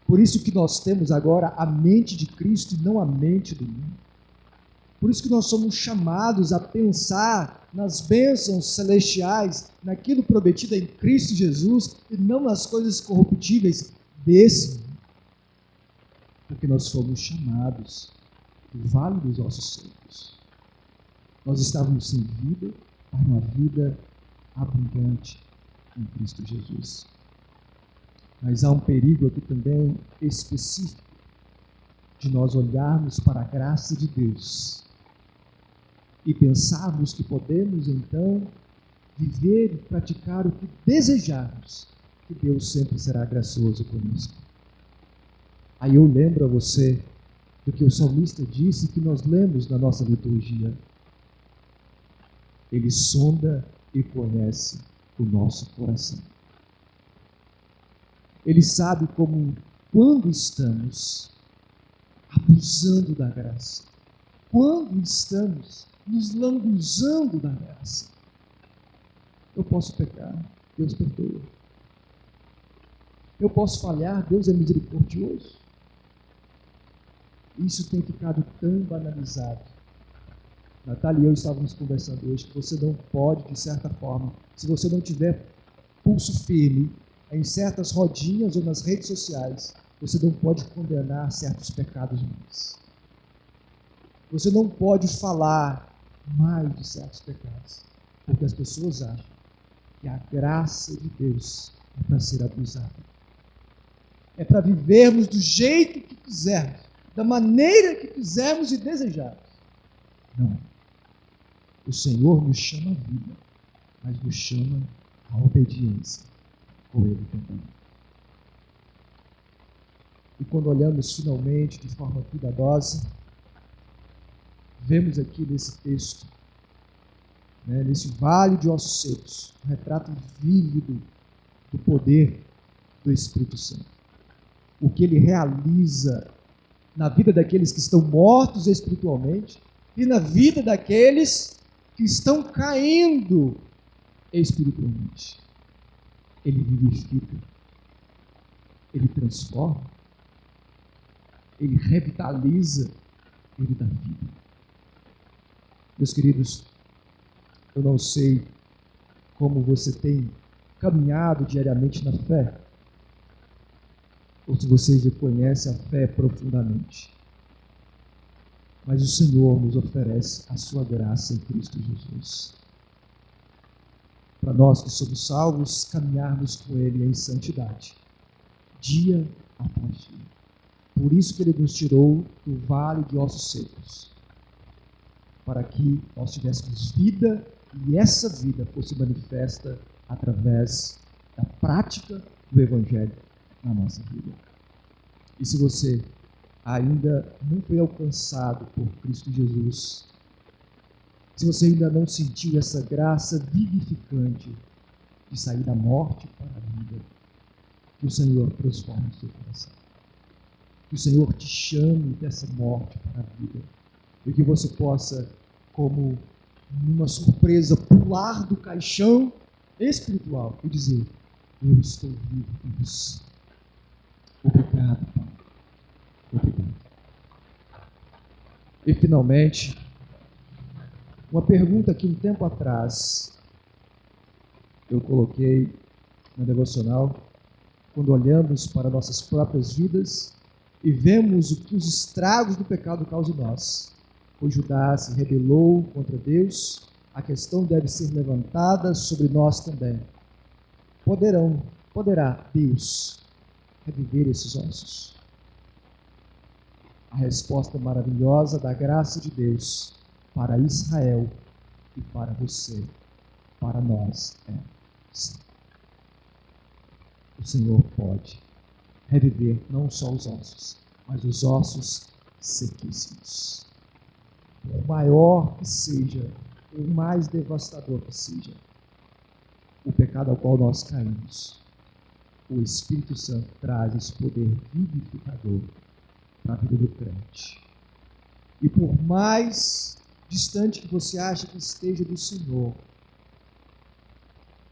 Por isso que nós temos agora a mente de Cristo e não a mente do mundo. Por isso que nós somos chamados a pensar nas bênçãos celestiais, naquilo prometido em Cristo Jesus e não nas coisas corruptíveis desse mundo. Porque nós fomos chamados do vale dos ossos secos. Nós estávamos sem vida para uma vida abundante em Cristo Jesus. Mas há um perigo aqui também específico de nós olharmos para a graça de Deus e pensarmos que podemos então viver e praticar o que desejarmos, que Deus sempre será gracioso conosco. Aí eu lembro a você do que o salmista disse, que nós lemos na nossa liturgia. Ele sonda e conhece o nosso coração. Ele sabe quando estamos abusando da graça, quando estamos nos lambuzando da graça. Eu posso pecar, Deus perdoa. Eu posso falhar, Deus é misericordioso. Isso tem ficado tão banalizado. Natália e eu estávamos conversando hoje que você não pode, de certa forma, se você não tiver pulso firme em certas rodinhas ou nas redes sociais, você não pode condenar certos pecados mais. Você não pode falar mais de certos pecados, porque as pessoas acham que a graça de Deus é para ser abusada. É para vivermos do jeito que quisermos, da maneira que quisermos e desejarmos. Não. O Senhor nos chama à vida, mas nos chama à obediência com Ele também. E quando olhamos finalmente de forma cuidadosa, vemos aqui nesse texto né, nesse vale de ossos secos, um retrato vívido do poder do Espírito Santo. O que ele realiza na vida daqueles que estão mortos espiritualmente e na vida daqueles que estão caindo espiritualmente. Ele vivifica, ele transforma, ele revitaliza, ele dá vida. Meus queridos, eu não sei como você tem caminhado diariamente na fé, ou se você já conhece a fé profundamente. Mas o Senhor nos oferece a sua graça em Cristo Jesus. Para nós que somos salvos, caminharmos com Ele em santidade, dia após dia. Por isso que Ele nos tirou do vale de ossos secos, para que nós tivéssemos vida e essa vida fosse manifesta através da prática do Evangelho na nossa vida. E se você ainda não foi alcançado por Cristo Jesus, se você ainda não sentiu essa graça vivificante de sair da morte para a vida, que o Senhor transforme o seu coração. Que o Senhor te chame dessa morte para a vida. E que você possa, como numa surpresa, pular do caixão espiritual e dizer: eu estou vivo com você. Obrigado, Pai. Obrigado. E finalmente, uma pergunta que um tempo atrás eu coloquei na devocional, quando olhamos para nossas próprias vidas e vemos o que os estragos do pecado causam em nós. Pois Judá se rebelou contra Deus, a questão deve ser levantada sobre nós também. Poderá Deus reviver esses ossos? A resposta maravilhosa da graça de Deus para Israel e para você, para nós, é sim. O Senhor pode reviver não só os ossos, mas os ossos sequíssimos. Por maior que seja, por mais devastador que seja o pecado ao qual nós caímos, o Espírito Santo traz esse poder vivificador para a vida do crente. E por mais distante que você acha que esteja do Senhor,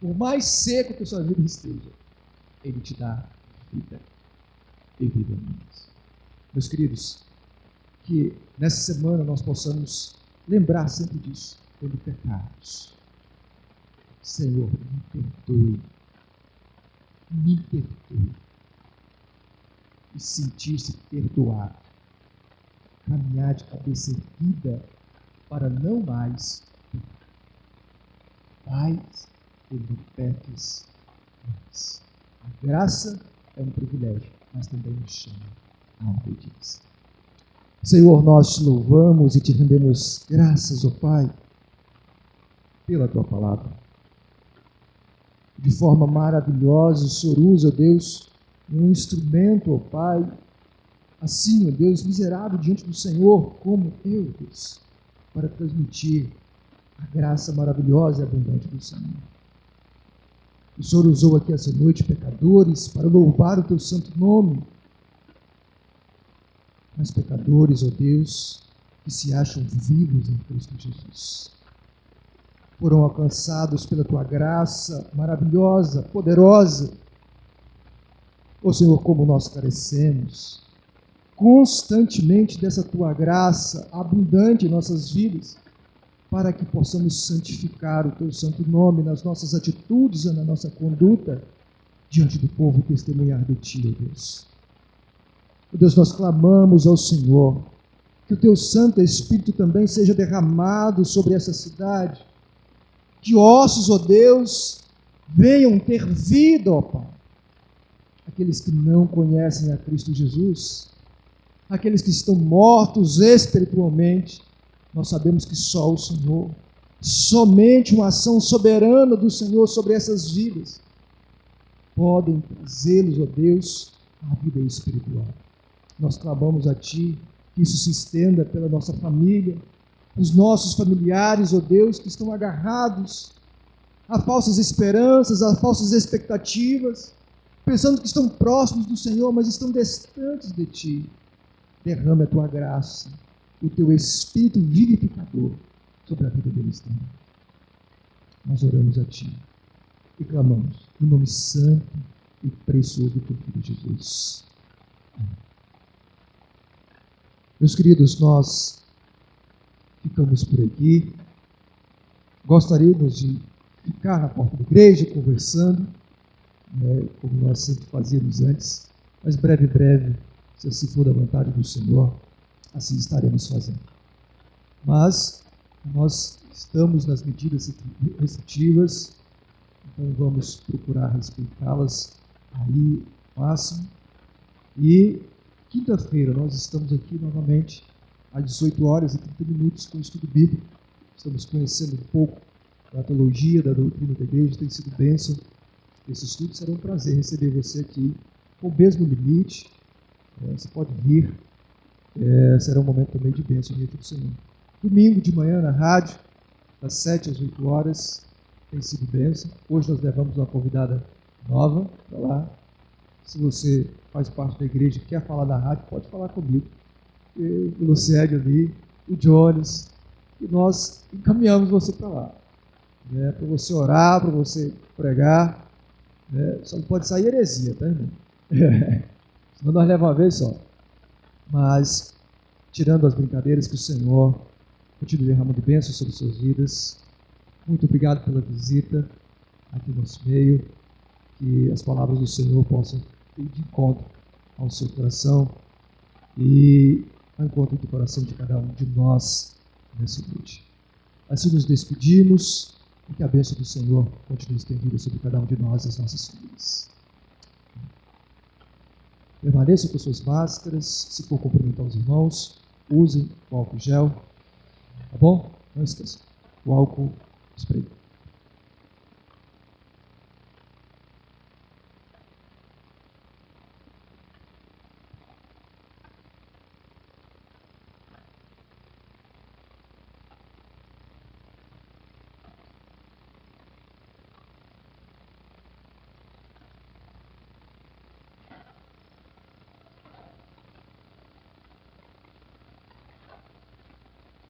por mais seco que a sua vida esteja, Ele te dá vida e vida mais. Meus queridos, que nessa semana nós possamos lembrar sempre disso, quando pecarmos. Senhor, me perdoe. E sentir-se perdoado. Caminhar de cabeça erguida para não mais pecar. Pai, eu não peques mais. A graça é um privilégio, mas também nos chama à obediência. Senhor, nós te louvamos e te rendemos graças, ó Pai, pela tua palavra. De forma maravilhosa, o Senhor usa, ó Deus, um instrumento, ó Pai, assim, ó Deus, miserável diante do Senhor, como eu, Deus, para transmitir a graça maravilhosa e abundante do Senhor. O Senhor usou aqui essa noite pecadores para louvar o teu santo nome. Mas pecadores, ó Deus, que se acham vivos em Cristo Jesus. Foram alcançados pela tua graça maravilhosa, poderosa. Ó Senhor, como nós carecemos constantemente dessa tua graça abundante em nossas vidas, para que possamos santificar o teu santo nome nas nossas atitudes e na nossa conduta diante do povo, testemunhar de ti, ó Deus. Ó Deus, nós clamamos ao Senhor que o teu Santo Espírito também seja derramado sobre essa cidade, que ossos, ó Deus, venham ter vida, ó Pai. Aqueles que não conhecem a Cristo Jesus, aqueles que estão mortos espiritualmente, nós sabemos que só o Senhor, somente uma ação soberana do Senhor sobre essas vidas, podem trazê-los, ó Deus, à vida espiritual. Nós clamamos a Ti que isso se estenda pela nossa família, os nossos familiares, ó Deus, que estão agarrados a falsas esperanças, a falsas expectativas, pensando que estão próximos do Senhor, mas estão distantes de Ti. Derrame a Tua graça, o Teu Espírito vivificador sobre a vida deles também. Nós oramos a Ti e clamamos no nome santo e precioso do Teu Filho Jesus. Amém. Meus queridos, nós ficamos por aqui. Gostaríamos de ficar na porta da igreja conversando, como nós sempre fazíamos antes, mas breve, se assim for da vontade do Senhor, assim estaremos fazendo. Mas nós estamos nas medidas restritivas, então vamos procurar respeitá-las aí ao máximo. E quinta-feira nós estamos aqui novamente às 18 horas e 30 minutos com o estudo bíblico. Estamos conhecendo um pouco da teologia, da doutrina da igreja, tem sido bênção. Esse estudo será um prazer receber você aqui com o mesmo limite. Você pode vir, será um momento também de bênção diante do Senhor. Domingo de manhã na rádio, das 7 às 8 horas, tem sido bênção. Hoje nós levamos uma convidada nova para lá. Se você faz parte da igreja e quer falar da rádio, pode falar comigo. O Lucélio ali, o Jones, e nós encaminhamos você para lá. Para você orar, para você pregar. Só não pode sair heresia, tá, irmão? Senão nós levamos uma vez só. Mas, tirando as brincadeiras, que o Senhor continue derramando bênçãos sobre suas vidas. Muito obrigado pela visita aqui no nosso meio. Que as palavras do Senhor possam ir de encontro ao seu coração e ao encontro do coração de cada um de nós nessa noite. Assim nos despedimos e que a bênção do Senhor continue estendida sobre cada um de nós e as nossas famílias. Permaneçam com suas máscaras. Se for cumprimentar os irmãos, usem o álcool gel. Tá bom? Não esqueçam. O álcool spray.